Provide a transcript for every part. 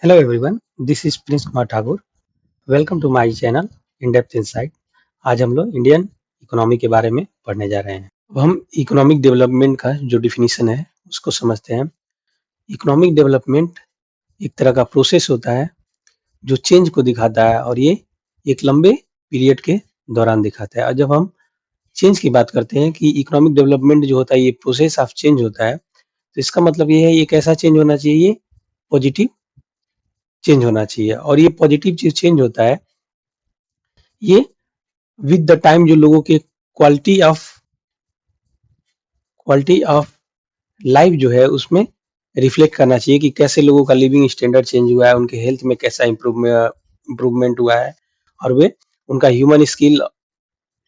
Hello everyone, this is Prince Kumar Thakur. Welcome to my channel In Depth Insight. आज हम लोग Indian economy के बारे में पढ़ने जा रहे हैं। अब हम इकोनॉमिक डेवलपमेंट का जो डिफिनीशन है उसको समझते हैं। इकोनॉमिक डेवलपमेंट एक तरह का प्रोसेस होता है जो चेंज को दिखाता है और ये एक लंबे पीरियड के दौरान दिखाता है। और जब हम चेंज की बात करते हैं कि इकोनॉमिक डेवलपमेंट जो होता है ये प्रोसेस ऑफ चेंज होता है, तो इसका मतलब ये है ये कैसा चेंज होना चाहिए, ये पॉजिटिव चेंज होना चाहिए। और ये पॉजिटिव चेंज होता है ये विद द टाइम जो लोगों के क्वालिटी ऑफ लाइफ जो है उसमें रिफ्लेक्ट करना चाहिए कि कैसे लोगों का लिविंग स्टैंडर्ड चेंज हुआ है, उनके हेल्थ में कैसा इम्प्रूवमेंट हुआ है और वे उनका ह्यूमन स्किल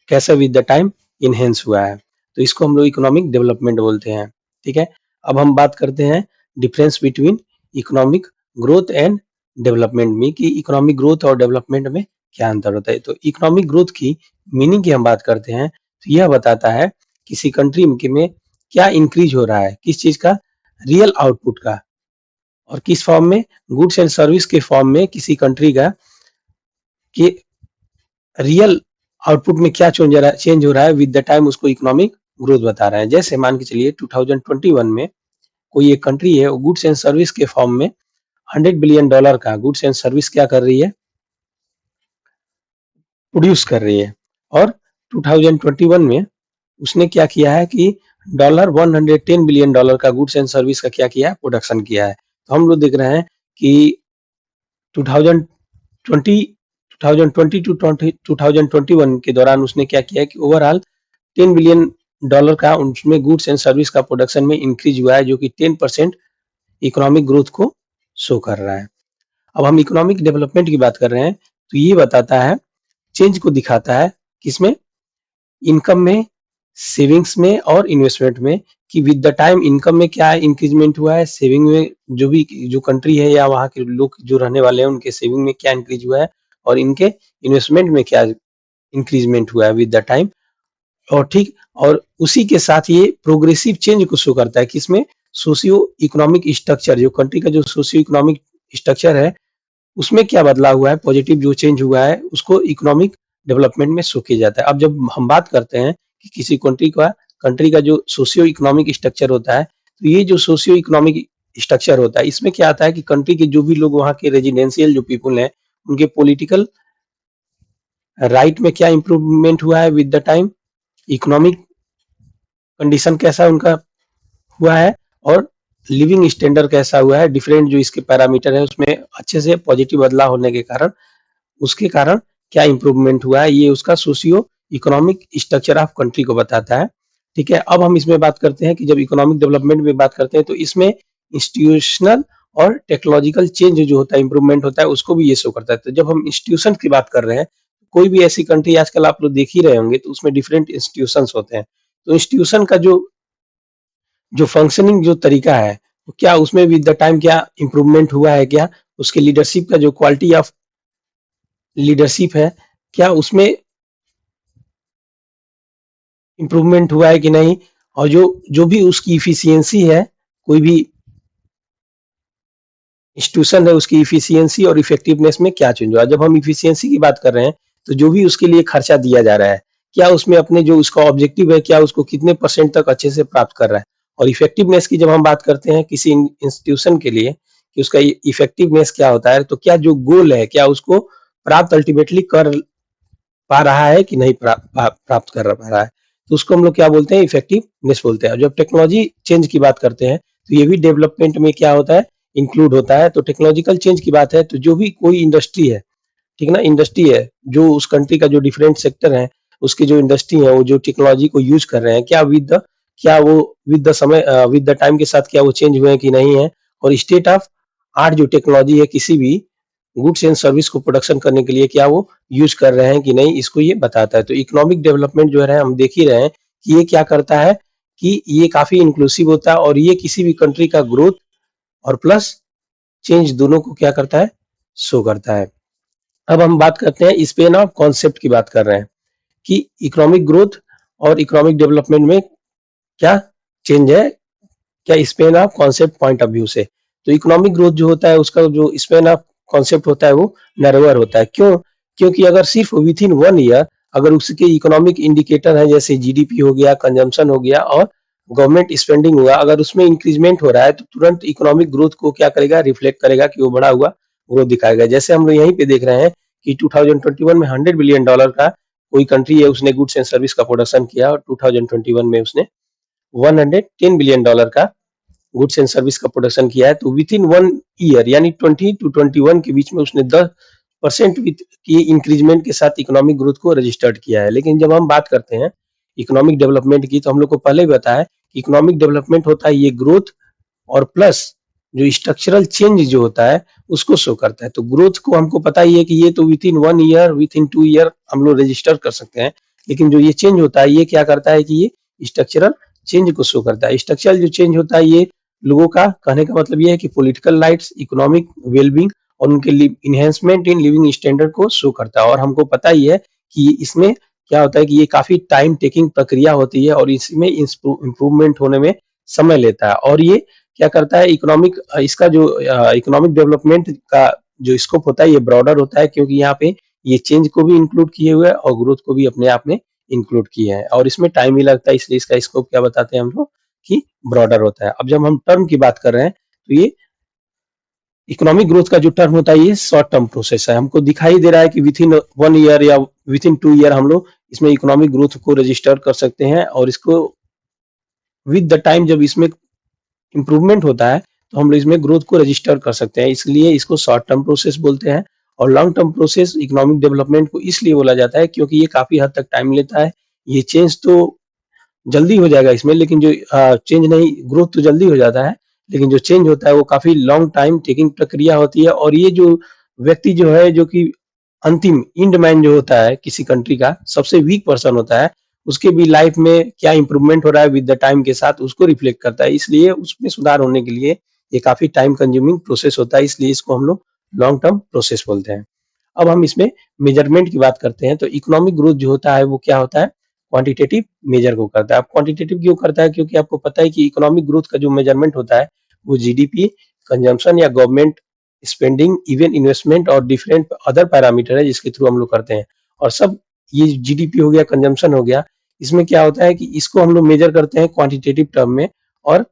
कैसा विद द टाइम इनहेंस हुआ है। तो इसको हम लोग इकोनॉमिक डेवलपमेंट बोलते हैं। ठीक है, अब हम बात करते हैं difference between economic growth and development में कि इकोनॉमिक ग्रोथ और डेवलपमेंट में क्या अंतर होता है। तो इकोनॉमिक ग्रोथ की मीनिंग की हम बात करते हैं तो यह बताता है किसी कंट्री में क्या इंक्रीज हो रहा है, किस चीज का, रियल आउटपुट का, और किस फॉर्म में, गुड्स एंड सर्विस के फॉर्म में किसी कंट्री का कि रियल आउटपुट में क्या चेंज हो रहा है विद द टाइम, उसको इकोनॉमिक ग्रोथ बता रहा है। जैसे मान के चलिए 2021 में कोई एक कंट्री है, गुड्स एंड सर्विस के फॉर्म में $100 बिलियन का गुड्स एंड सर्विस क्या कर रही है, प्रोड्यूस कर रही है। और 2021 में उसने क्या किया है कि $110 बिलियन का गुड्स एंड सर्विस का क्या किया है, प्रोडक्शन किया है। तो हम लोग देख रहे हैं कि 2020 2020 टू 2021 के दौरान उसने क्या किया है कि ओवरऑल $10 बिलियन का उसमें गुड्स एंड सर्विस का प्रोडक्शन में इंक्रीज हुआ है, जो कि 10% इकोनॉमिक ग्रोथ को शो कर रहा है। अब हम इकोनॉमिक डेवलपमेंट की बात कर रहे हैं तो ये बताता है, चेंज को दिखाता है किसमें, इनकम में, सेविंग्स में और इन्वेस्टमेंट में, कि विद द टाइम इनकम में क्या इंक्रीजमेंट हुआ है, सेविंग में जो कंट्री है या वहाँ के लोग जो रहने वाले हैं उनके सेविंग में क्या इंक्रीज हुआ है, और इनके इन्वेस्टमेंट में क्या इंक्रीजमेंट हुआ है विद द टाइम। और ठीक, और उसी के साथ ये प्रोग्रेसिव चेंज को शो करता है किसमें, सोशियो इकोनॉमिक स्ट्रक्चर, जो कंट्री का जो सोशियो इकोनॉमिक स्ट्रक्चर है उसमें क्या बदलाव हुआ है, पॉजिटिव जो चेंज हुआ है उसको इकोनॉमिक डेवलपमेंट में शो किया जाता है। अब जब हम बात करते हैं कि किसी कंट्री का जो सोशियो इकोनॉमिक स्ट्रक्चर होता है, तो ये जो सोशियो इकोनॉमिक स्ट्रक्चर होता है इसमें क्या आता है कि कंट्री के जो भी लोग वहाँ के रेजिडेंशियल जो पीपुल हैं उनके पॉलिटिकल राइट में क्या इंप्रूवमेंट हुआ है with the time, economic condition कैसा उनका हुआ है, और लिविंग स्टैंडर्ड कैसा हुआ है, डिफरेंट जो इसके पैरामीटर है उसमें अच्छे से पॉजिटिव बदलाव होने के कारण उसके कारण क्या इंप्रूवमेंट हुआ है, ये उसका socio economic structure of country को बताता है। ठीक है, अब हम इसमें बात करते हैं कि जब इकोनॉमिक डेवलपमेंट में बात करते हैं तो इसमें इंस्टीट्यूशनल और टेक्नोलॉजिकल चेंज जो होता है, इंप्रूवमेंट होता है, उसको भी ये शो करता है। तो जब हम इंस्टीट्यूशन की बात कर रहे हैं, कोई भी ऐसी कंट्री आजकल आप लोग देख ही रहे होंगे तो उसमें डिफरेंट इंस्टीट्यूशन होते हैं। तो इंस्टीट्यूशन का जो जो फंक्शनिंग जो तरीका है, क्या उसमें विद द टाइम क्या इंप्रूवमेंट हुआ है, क्या उसके लीडरशिप का जो क्वालिटी ऑफ लीडरशिप है क्या उसमें इंप्रूवमेंट हुआ है कि नहीं, और जो जो भी उसकी इफिशियंसी है, कोई भी इंस्टीट्यूशन है उसकी इफिशियंसी और इफेक्टिवनेस में क्या चेंज हुआ। जब हम इफिशियंसी की बात कर रहे हैं तो जो भी उसके लिए खर्चा दिया जा रहा है, क्या उसमें अपने जो उसका ऑब्जेक्टिव है क्या उसको कितने परसेंट तक अच्छे से प्राप्त कर रहा है। और इफेक्टिवनेस की जब हम बात करते हैं किसी इंस्टीट्यूशन के लिए कि उसका इफेक्टिवनेस क्या होता है, तो क्या जो गोल है क्या उसको प्राप्त अल्टीमेटली कर पा रहा है कि नहीं प्राप्त कर पा रहा है, तो उसको हम लोग क्या बोलते हैं, इफेक्टिवनेस बोलते हैं। और जब टेक्नोलॉजी चेंज की बात करते हैं तो ये भी डेवलपमेंट में क्या होता है, इंक्लूड होता है। तो टेक्नोलॉजिकल चेंज की बात है तो जो भी कोई इंडस्ट्री है, ठीक ना, इंडस्ट्री है जो उस कंट्री का जो डिफरेंट सेक्टर है उसकी जो इंडस्ट्री है वो जो टेक्नोलॉजी को यूज कर रहे हैं, क्या वो विद द समय विद द टाइम के साथ क्या वो चेंज हुए हैं कि नहीं है। और स्टेट ऑफ आर्ट जो टेक्नोलॉजी है किसी भी गुड्स एंड सर्विस को प्रोडक्शन करने के लिए क्या वो यूज कर रहे हैं कि नहीं, इसको ये बताता है। तो इकोनॉमिक डेवलपमेंट जो है हम देख ही रहे हैं कि ये क्या करता है कि ये काफी इंक्लूसिव होता है और ये किसी भी कंट्री का ग्रोथ और प्लस चेंज दोनों को क्या करता है, शो करता है। अब हम बात करते हैं स्पेन ऑफ कॉन्सेप्ट की बात कर रहे हैं कि इकोनॉमिक ग्रोथ और इकोनॉमिक डेवलपमेंट में क्या चेंज है, क्या span of concept point of view से। तो इकोनॉमिक ग्रोथ जो होता है उसका जो स्पैन ऑफ कॉन्सेप्ट होता है वो नैरोअर होता है। क्यों? क्योंकि अगर सिर्फ विथ इन 1 ईयर अगर उसके इकोनॉमिक इंडिकेटर है जैसे जीडीपी हो गया, कंजम्पशन हो गया और गवर्नमेंट स्पेंडिंग हुआ, अगर उसमें इंक्रीजमेंट हो रहा है तो तुरंत इकोनॉमिक ग्रोथ को क्या करेगा, रिफ्लेक्ट करेगा कि वो बढ़ा हुआ ग्रोथ दिखाएगा। जैसे हम लोग यहीं पे देख रहे हैं कि 2021 में $100 बिलियन का कोई कंट्री है, उसने गुड्स एंड सर्विस का प्रोडक्शन किया और 2021 में उसने $110 बिलियन का गुड्स एंड सर्विस का प्रोडक्शन किया है। तो विद इन 1 ईयर यानी 20 टू 21 के बीच में उसने 10% की इंक्रीजमेंट के साथ इकोनॉमिक ग्रोथ को रजिस्टर्ड किया है। लेकिन जब हम बात करते हैं इकोनॉमिक डेवलपमेंट की, तो हम लोग को पहले ही बताया कि इकोनॉमिक डेवलपमेंट होता है ये ग्रोथ और प्लस जो स्ट्रक्चरल चेंज जो होता है उसको शो करता है। तो ग्रोथ को हमको पता ही है कि ये तो with in 1 year, with in 2 year हम लोग रजिस्टर कर सकते हैं। लेकिन जो ये चेंज होता है ये क्या करता है कि ये स्ट्रक्चरल चेंज को शो करता है। स्ट्रक्चरल जो चेंज होता है ये लोगों का कहने का मतलब ये है कि पॉलिटिकल राइट्स, इकोनॉमिक वेलबींग और उनके इन्हेंसमेंट इन लिविंग स्टैंडर्ड को शो करता है। और हमको पता ही है कि इसमें क्या होता है कि ये काफी टाइम टेकिंग प्रक्रिया होती है और इसमें इम्प्रूवमेंट होने में समय लेता है। और ये क्या करता है इकोनॉमिक, इसका जो इकोनॉमिक डेवलपमेंट का जो स्कोप होता है ये ब्रॉडर होता है, क्योंकि यहाँ पे ये चेंज को भी इंक्लूड किए हुए है और ग्रोथ को भी अपने आप में इंक्लूड किए हैं और इसमें टाइम भी लगता है, इसलिए इसका स्कोप क्या बताते हैं हम लोग कि ब्रॉडर होता है। अब जब हम टर्म की बात कर रहे हैं तो ये इकोनॉमिक ग्रोथ का जो टर्म होता है ये शॉर्ट टर्म प्रोसेस है। हमको दिखाई दे रहा है कि विथ इन 1 ईयर या विथ इन 2 ईयर हम लोग इसमें इकोनॉमिक ग्रोथ को रजिस्टर कर सकते हैं और इसको विद द टाइम जब इसमें इम्प्रूवमेंट होता है तो हम लोग इसमें ग्रोथ को रजिस्टर कर सकते हैं, इसलिए इसको शॉर्ट टर्म प्रोसेस बोलते हैं। और long term process economic development को इसलिए बोला जाता है क्योंकि ये काफी हद तक टाइम लेता है। ये चेंज तो जल्दी हो जाएगा इसमें, लेकिन जो चेंज नहीं, ग्रोथ तो जल्दी हो जाता है लेकिन जो चेंज होता है वो काफी लॉन्ग टाइम टेकिंग प्रक्रिया होती है। और ये जो व्यक्ति जो है जो कि अंतिम इंड मैन जो होता है किसी कंट्री का सबसे वीक पर्सन होता है, उसके भी लाइफ में क्या इंप्रूवमेंट हो रहा है विद द टाइम के साथ उसको रिफ्लेक्ट करता है, इसलिए उसमें सुधार होने के लिए ये काफी टाइम कंज्यूमिंग प्रोसेस होता है, इसलिए इसको हम लोग लॉन्ग टर्म प्रोसेस बोलते हैं। अब हम इसमें मेजरमेंट की बात करते हैं तो इकोनॉमिक ग्रोथ जो होता है वो क्या होता है, क्वांटिटेटिव मेजर को करता है। अब क्वांटिटेटिव क्यों करता है, क्योंकि आपको पता है कि इकोनॉमिक ग्रोथ का जो मेजरमेंट होता है वो जीडीपी, कंजम्पशन या गवर्नमेंट स्पेंडिंग, इवन इन्वेस्टमेंट और डिफरेंट अदर पैरामीटर है जिसके थ्रू हम लोग करते हैं। और सब ये जीडीपी हो गया, कंजम्पशन हो गया, इसमें क्या होता है कि इसको हम लोग मेजर करते हैं क्वांटिटेटिव टर्म में। और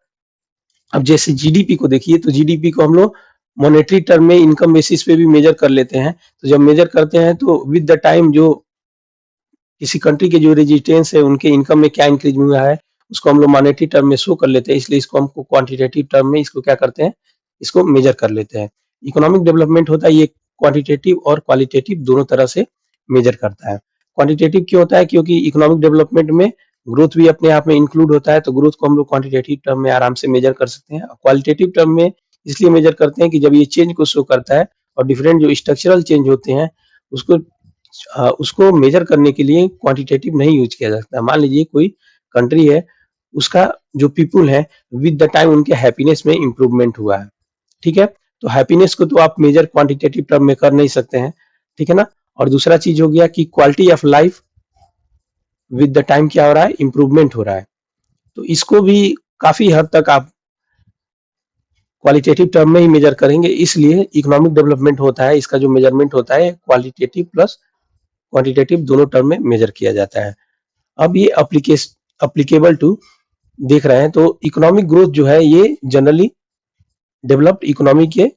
अब जैसे जीडीपी को देखिए तो जीडीपी को हम लोग मॉनेटरी टर्म में इनकम बेसिस पे भी मेजर कर लेते हैं। तो जब मेजर करते हैं तो विद द टाइम जो किसी कंट्री के जो रेजिस्टेंस है उनके इनकम में क्या इंक्रीज हुआ है उसको हम लोग मॉनेटरी टर्म में शो कर लेते हैं, इसलिए इसको हमको क्वांटिटेटिव टर्म में इसको क्या करते हैं, इसको मेजर कर लेते हैं। इकोनॉमिक डेवलपमेंट होता है ये क्वांटिटेटिव और क्वालिटेटिव दोनों तरह से मेजर करता है। क्वांटिटेटिव क्यों होता है, क्योंकि इकोनॉमिक डेवलपमेंट में ग्रोथ भी अपने आप में इंक्लूड होता है, तो ग्रोथ को हम लोग क्वांटिटेटिव टर्म में आराम से मेजर कर सकते हैं। क्वालिटेटिव टर्म में इसलिए मेजर करते हैं कि जब ये चेंज को शो करता है और डिफरेंट जो स्ट्रक्चरल चेंज होते हैं उसको उसको मेजर करने के लिए क्वांटिटेटिव नहीं यूज किया जा सकता। मान लीजिए कोई कंट्री है, उसका जो पीपुल है विद द टाइम उनके हैप्पीनेस में इंप्रूवमेंट हुआ है, ठीक है, तो हैप्पीनेस को तो आप मेजर क्वांटिटेटिव टर्म में कर नहीं सकते हैं, ठीक है ना। और दूसरा चीज हो गया कि quality of life with the time क्या हो रहा है, इंप्रूवमेंट हो रहा है, तो इसको भी काफी हद तक आप क्वालिटेटिव टर्म में ही मेजर करेंगे, इसलिए इकोनॉमिक डेवलपमेंट होता है इसका जो मेजरमेंट होता है क्वालिटेटिव प्लस क्वांटिटेटिव दोनों टर्म में मेजर किया जाता है। अब ये अप्लीकेबल टू देख रहे हैं तो इकोनॉमिक ग्रोथ जो है ये जनरली डेवलप्ड इकोनॉमी के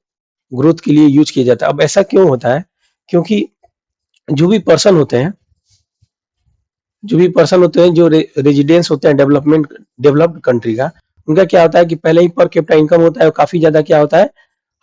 ग्रोथ के लिए यूज किया जाता है। अब ऐसा क्यों होता है, क्योंकि जो भी पर्सन होते हैं जो रेजिडेंस होते हैं डेवलप्ड कंट्री का, उनका क्या होता है कि पहले ही पर कैपिटा इनकम होता है वो काफी ज्यादा क्या होता है,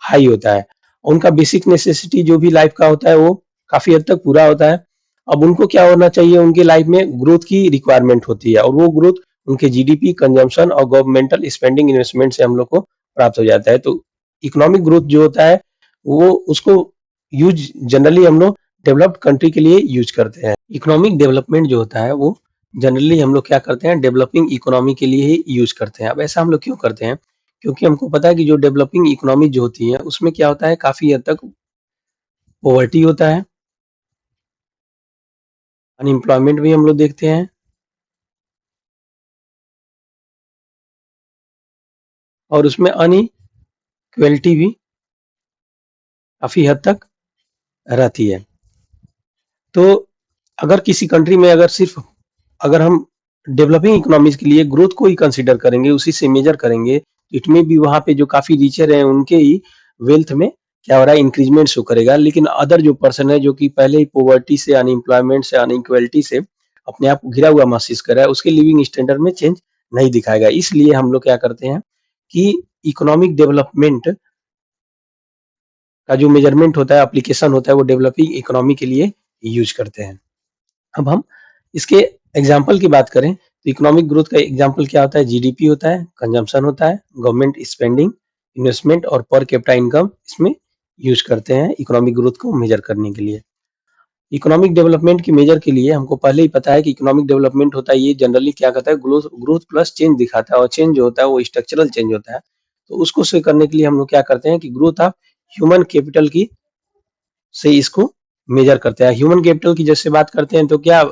हाई होता है। उनका बेसिक नेसेसिटी जो भी लाइफ का होता है वो काफी हद तक पूरा होता है। अब उनको क्या होना चाहिए, उनके लाइफ में ग्रोथ की रिक्वायरमेंट होती है और वो ग्रोथ उनके जीडीपी, कंजम्पशन और गवर्नमेंटल स्पेंडिंग इन्वेस्टमेंट से हम लोग को प्राप्त हो जाता है। तो इकोनॉमिक ग्रोथ जो होता है वो उसको यूज जनरली हम लोग डेवलप्ड कंट्री के लिए यूज करते हैं। इकोनॉमिक डेवलपमेंट जो होता है वो जनरली हम लोग क्या करते हैं, डेवलपिंग इकोनॉमी के लिए ही यूज करते हैं। अब ऐसा हम लोग क्यों करते हैं, क्योंकि हमको पता है कि जो डेवलपिंग इकोनॉमी जो होती है उसमें क्या होता है, काफी हद तक पॉवर्टी होता है, अनएम्प्लॉयमेंट भी हम लोग देखते हैं और उसमें इक्वलिटी भी काफी हद तक रहती है। तो अगर किसी कंट्री में अगर हम डेवलपिंग इकोनॉमीज के लिए ग्रोथ को ही कंसीडर करेंगे, उसी से मेजर करेंगे, तो इट में भी वहां पे जो काफी रिचर हैं उनके ही वेल्थ में क्या हो रहा है, इंक्रीजमेंट शो करेगा। लेकिन अदर जो पर्सन है जो कि पहले ही पॉवर्टी से, अनएम्प्लॉयमेंट से, अनइक्वलिटी से अपने आप को घिरा हुआ महसूस कर रहा है, उसके लिविंग स्टैंडर्ड में चेंज नहीं दिखाएगा। इसलिए हम लोग क्या करते हैं कि इकोनॉमिक डेवलपमेंट का जो मेजरमेंट होता है, एप्लीकेशन होता है, वो डेवलपिंग इकोनॉमी के लिए यूज करते हैं। अब हम इसके एग्जाम्पल की बात करें तो इकोनॉमिक ग्रोथ का एग्जाम्पल क्या होता है, जीडीपी होता है, कंजम्पशन होता है, गवर्नमेंट स्पेंडिंग, इन्वेस्टमेंट और पर कैपिटा इनकम इसमें यूज करते हैं इकोनॉमिक ग्रोथ को मेजर करने के लिए। इकोनॉमिक डेवलपमेंट की मेजर के लिए हमको पहले ही पता है कि इकोनॉमिक डेवलपमेंट होता है, ये जनरली क्या कहता है, ग्रोथ ग्रोथ प्लस चेंज दिखाता है, और चेंज जो होता है वो स्ट्रक्चरल चेंज होता है। तो उसको से करने के लिए हम लोग क्या करते हैं कि ग्रोथ ऑफ ह्यूमन कैपिटल की से इसको मेजर करते हैं। ह्यूमन कैपिटल की जैसे बात करते हैं तो क्या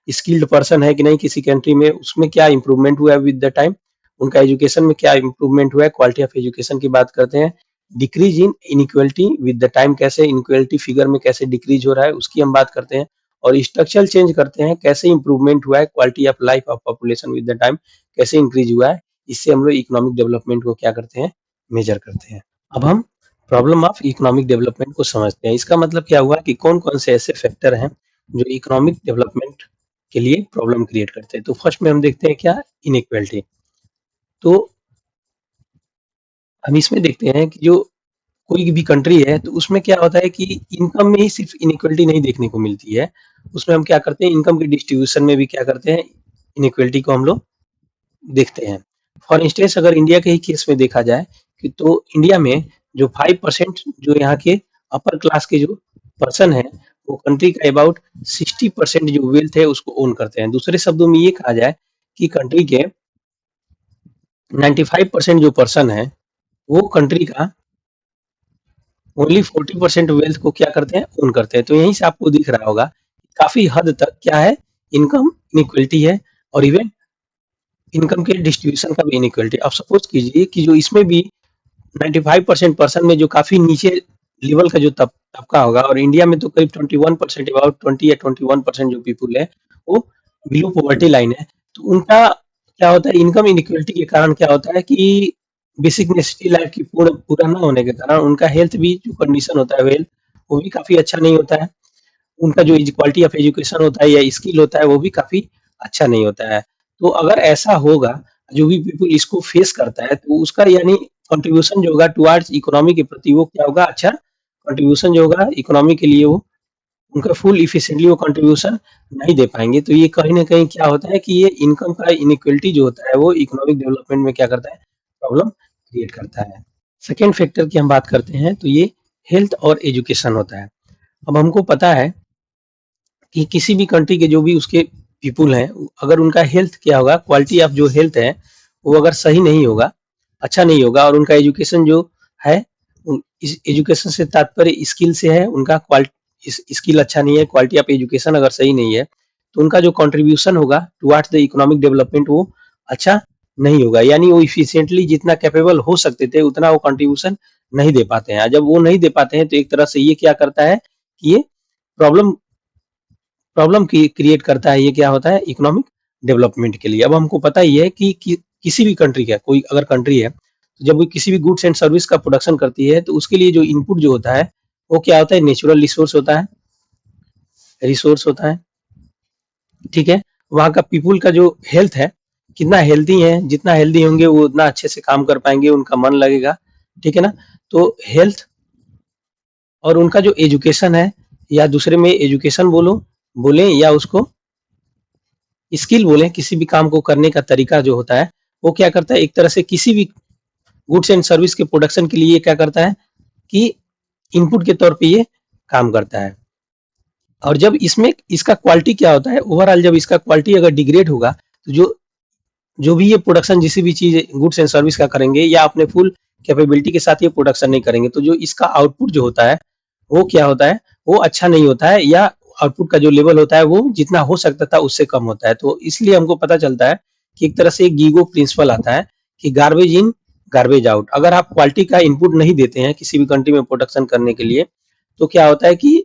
स्किल्ड पर्सन है कि नहीं किसी कंट्री में, उसमें क्या इंप्रूवमेंट हुआ है विद द टाइम, उनका एजुकेशन में क्या इंप्रूवमेंट हुआ है, क्वालिटी ऑफ एजुकेशन की बात करते हैं। Decrease in inequality with the time, कैसे इनइक्वलिटी फिगर में कैसे डिक्रीज हो रहा है उसकी हम बात करते हैं। और स्ट्रक्चरल चेंज करते हैं, कैसे इंप्रूवमेंट हुआ है, quality of life of population with the time कैसे इंक्रीज हुआ है। इससे हम लोग इकोनॉमिक डेवलपमेंट को क्या करते हैं, मेजर करते हैं। अब हम प्रॉब्लम ऑफ इकोनॉमिक डेवलपमेंट को समझते हैं। इसका मतलब क्या हुआ कि कौन कौन से ऐसे फैक्टर हैं जो इकोनॉमिक डेवलपमेंट के लिए प्रॉब्लम क्रिएट करते हैं। तो फर्स्ट में हम देखते हैं क्या, इनइक्वलिटी। तो हम इसमें देखते हैं कि जो कोई भी कंट्री है तो उसमें क्या होता है कि इनकम में ही सिर्फ इनइक्वलिटी नहीं देखने को मिलती है, उसमें हम क्या करते हैं, इनकम के डिस्ट्रीब्यूशन में भी क्या करते हैं, इनइक्वलिटी को हम लोग देखते हैं। फॉर इंस्टेंस अगर इंडिया के ही केस में देखा जाए कि तो इंडिया में जो 5% जो यहाँ के अपर क्लास के जो पर्सन है वो कंट्री का अबाउट 60% जो वेल्थ है उसको ओन करते हैं। दूसरे शब्दों में ये कहा जाए कि कंट्री के 95% जो पर्सन है वो कंट्री का ओनली 40% वेल्थ को क्या करते हैं, ओन करते हैं। तो यहीं से आपको दिख रहा होगा काफी हद तक क्या है, इनकम इनइक्वलिटी है, और इवन इनकम के डिस्ट्रीब्यूशन का भी इनइक्वलिटी। अब सपोज कीजिए कि जो इसमें भी 95% पर्सन में जो काफी नीचे लेवल का जो तबका होगा, और इंडिया में तो करीब 21% अबाउट 20 या 21% जो पीपुल है वो बिलो पॉवर्टी लाइन है। तो उनका क्या होता है, इनकम इनइक्वलिटी के कारण क्या होता है कि बेसिक नेसेसिटी लाइफ की पूरा ना होने के कारण उनका हेल्थ भी जो कंडीशन होता है वेल वो भी काफी अच्छा नहीं होता है। उनका जो क्वालिटी ऑफ एजुकेशन होता है या स्किल होता है वो भी काफी अच्छा नहीं होता है। तो अगर ऐसा होगा, जो भी पीपल इसको फेस करता है तो उसका यानी कंट्रीब्यूशन जो होगा टुवर्ड्स इकोनॉमी के प्रति वो क्या होगा, अच्छा कंट्रीब्यूशन जो होगा इकोनॉमी के लिए वो उनका फुल इफिशिएंटली वो कंट्रीब्यूशन नहीं दे पाएंगे। तो ये कहीं ना कहीं क्या होता है कि ये इनकम का इनइक्वलिटी जो होता है वो इकोनॉमिक डेवलपमेंट में क्या करता है, प्रॉब्लम क्रिएट करता है। सेकेंड फैक्टर की हम बात करते हैं तो ये हेल्थ और एजुकेशन होता है। अब हमको पता है कि किसी भी कंट्री के जो भी उसके पीपुल हैं, अगर उनका हेल्थ क्या होगा, क्वालिटी ऑफ जो हेल्थ है वो अगर सही नहीं होगा, अच्छा नहीं होगा, और उनका एजुकेशन जो है, इस एजुकेशन से तात्पर्य स्किल से है, उनका स्किल अच्छा नहीं है, क्वालिटी ऑफ एजुकेशन अगर सही नहीं है, तो उनका जो कंट्रीब्यूशन होगा टुवर्ड्स द इकोनॉमिक डेवलपमेंट वो अच्छा नहीं होगा। यानी वो इफिशिएंटली जितना कैपेबल हो सकते थे उतना वो कंट्रीब्यूशन नहीं दे पाते हैं। जब वो नहीं दे पाते हैं तो एक तरह से ये क्या करता है कि ये प्रॉब्लम प्रॉब्लम क्रिएट करता है। ये क्या होता है, इकोनॉमिक डेवलपमेंट के लिए। अब हमको पता ही है कि किसी भी कंट्री का कोई अगर कंट्री है तो जब वो किसी भी गुड्स एंड सर्विस का प्रोडक्शन करती है तो उसके लिए जो इनपुट जो होता है वो क्या होता है, नेचुरल रिसोर्स होता है। ठीक है, वहाँ का पीपुल का जो हेल्थ है कितना हेल्दी है, जितना हेल्दी होंगे वो उतना अच्छे से काम कर पाएंगे, उनका मन लगेगा। ठीक है ना, तो हेल्थ और उनका जो एजुकेशन है, या दूसरे में एजुकेशन बोले या उसको स्किल बोले, किसी भी काम को करने का तरीका जो होता है वो क्या करता है, एक तरह से किसी भी गुड्स एंड सर्विस के प्रोडक्शन के लिए क्या करता है कि इनपुट के तौर पे ये काम करता है। और जब इसमें इसका क्वालिटी क्या होता है, ओवरऑल जब इसका क्वालिटी अगर डिग्रेड होगा तो जो जो भी ये प्रोडक्शन किसी भी चीज गुड्स एंड सर्विस का करेंगे या अपने फुल कैपेबिलिटी के साथ ये प्रोडक्शन नहीं करेंगे, तो जो इसका आउटपुट जो होता है वो क्या होता है, वो अच्छा नहीं होता है, या आउटपुट का जो लेवल होता है वो जितना हो सकता था उससे कम होता है। तो इसलिए हमको पता चलता है कि एक तरह से गीगो प्रिंसिपल आता है कि गार्बेज इन गार्बेज आउट। अगर आप क्वालिटी का इनपुट नहीं देते हैं किसी भी कंट्री में प्रोडक्शन करने के लिए, तो क्या होता है कि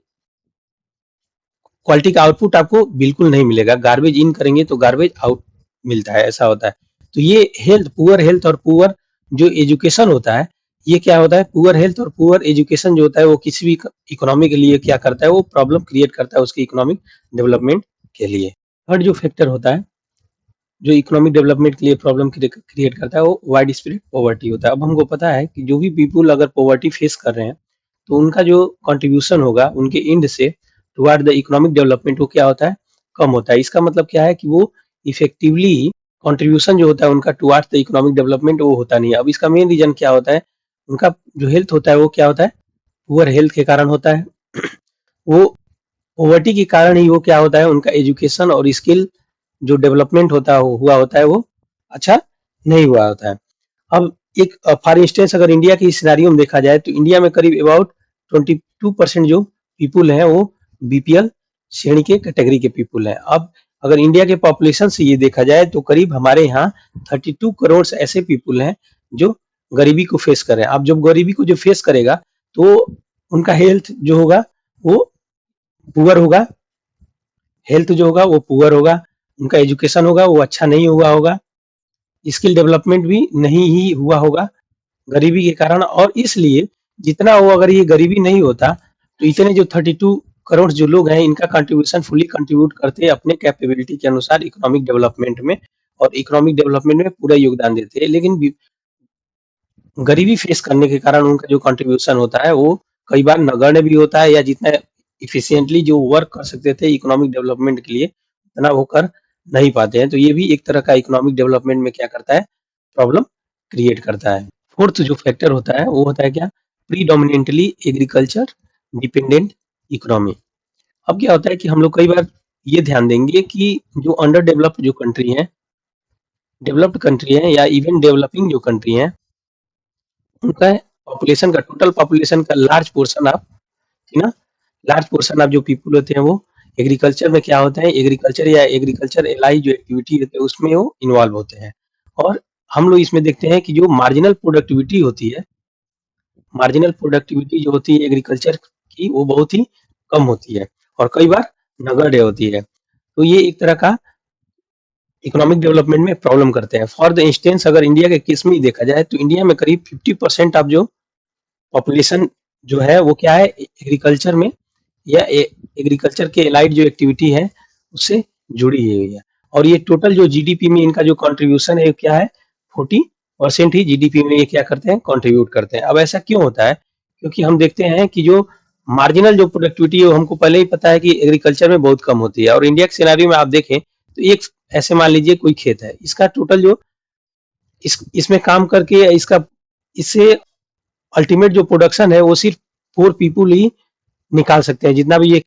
क्वालिटी का आउटपुट आपको बिल्कुल नहीं मिलेगा। गार्बेज इन करेंगे तो गार्बेज आउट मिलता है, ऐसा होता है। तो ये पुअर हेल्थ और पुअर जो एजुकेशन होता है, ये क्या होता है, पुअर हेल्थ और पुअर एजुकेशन जो होता है वो किसी भी इकोनॉमी के लिए क्या करता है, वो प्रॉब्लम क्रिएट करता है उसकी इकोनॉमिक डेवलपमेंट के लिए। थर्ड जो फैक्टर होता है जो इकोनॉमिक डेवलपमेंट के लिए प्रॉब्लम क्रिएट करता है, वो वाइड स्प्रेड पॉवर्टी होता है। अब हमको पता है कि जो भी पीपुल अगर पॉवर्टी फेस कर रहे हैं, तो उनका जो कंट्रीब्यूशन होगा उनके एंड से टुवर्ड द इकोनॉमिक डेवलपमेंट, वो क्या होता है, कम होता है। इसका मतलब क्या है कि वो इफेक्टिवली कंट्रीब्यूशन जो होता है उनका टुवर्ड्स द इकोनॉमिक डेवलपमेंट वो होता नहीं है। अब इसका मेन रीजन क्या होता है, उनका जो हेल्थ होता है वो क्या होता है, पुअर हेल्थ के कारण होता है। वो पॉवर्टी के कारण ही वो क्या होता है, उनका एजुकेशन और स्किल जो डेवलपमेंट हुआ होता है वो अच्छा नहीं हुआ होता है। अब एक फॉर इंस्टेंस अगर इंडिया की सिनेरियो में देखा जाए, तो इंडिया में करीब अबाउट 22% जो पीपुल हैं वो बीपीएल श्रेणी के कैटेगरी के पीपुल हैं। अब अगर इंडिया के पॉपुलेशन से ये देखा जाए तो करीब हमारे यहाँ 32 करोड़ ऐसे पीपुल हैं जो गरीबी को फेस कर रहे हैं। अब जब गरीबी को जो फेस करेगा तो उनका हेल्थ जो होगा वो पुअर होगा, हेल्थ जो होगा वो पुअर होगा, उनका एजुकेशन होगा वो अच्छा नहीं हुआ होगा, स्किल डेवलपमेंट भी नहीं ही हुआ होगा गरीबी के कारण। और इसलिए जितना वो अगर ये गरीबी नहीं होता तो इतने जो 32 करोड़ जो लोग हैं इनका कंट्रीब्यूशन फुली कंट्रीब्यूट करते हैं अपने कैपेबिलिटी के अनुसार इकोनॉमिक डेवलपमेंट में, और इकोनॉमिक डेवलपमेंट में पूरा योगदान देते हैं। लेकिन गरीबी फेस करने के कारण उनका जो कंट्रीब्यूशन होता है वो कई बार नगण्य भी होता है, या जितना इफिशिएंटली जो वर्क कर सकते थे इकोनॉमिक डेवलपमेंट के लिए उतना वो कर नहीं पाते हैं। तो ये भी एक तरह का इकोनॉमिक डेवलपमेंट में क्या करता है, प्रॉब्लम क्रिएट करता है। फोर्थ जो फैक्टर होता है वो होता है क्या, प्रीडोमिनेंटली एग्रीकल्चर डिपेंडेंट इकोनॉमी। अब क्या होता है कि हम लोग कई बार ये ध्यान देंगे कि जो अंडर डेवलप्ड जो कंट्री है, डेवलप्ड कंट्री है या इवन डेवलपिंग जो कंट्री है, उनका पॉपुलेशन का टोटल पॉपुलेशन का लार्ज पोर्शन ऑफ, है ना, लार्ज पोर्शन ऑफ जो पीपल होते हैं वो एग्रीकल्चर में क्या होते हैं, एग्रीकल्चर या एग्रीकल्चर एलाई जो एक्टिविटी होती है उसमें वो इन्वॉल्व होते हैं। और हम लोग इसमें देखते हैं कि जो मार्जिनल प्रोडक्टिविटी होती है, मार्जिनल प्रोडक्टिविटी जो होती है एग्रीकल्चर की वो बहुत ही कम होती है और कई बार नगण्य होती है। तो ये एक तरह का इकोनॉमिक डेवलपमेंट में प्रॉब्लम करते हैं। फॉर द इंस्टेंस अगर इंडिया के केस में देखा जाए तो इंडिया में करीब 50% ऑफ जो पॉपुलेशन जो है वो क्या है, एग्रीकल्चर में या एग्रीकल्चर के एलाइड जो एक्टिविटी है उससे जुड़ी हुई है। और ये टोटल जो जीडीपी में इनका जो कंट्रीब्यूशन है क्या है, 40% ही जीडीपी में ये क्या करते हैं, कंट्रीब्यूट करते हैं। अब ऐसा क्यों होता है, क्योंकि हम देखते हैं कि जो मार्जिनल जो प्रोडक्टिविटी है वो हमको पहले ही पता है कि एग्रीकल्चर में बहुत कम होती है। और इंडिया के सिनेरियो में आप देखें तो एक ऐसे मान लीजिए कोई खेत है, इसका टोटल जो इसमें काम करके इसका इससे अल्टीमेट जो प्रोडक्शन है वो सिर्फ 4 पीपुल ही निकाल सकते हैं। जितना भी ये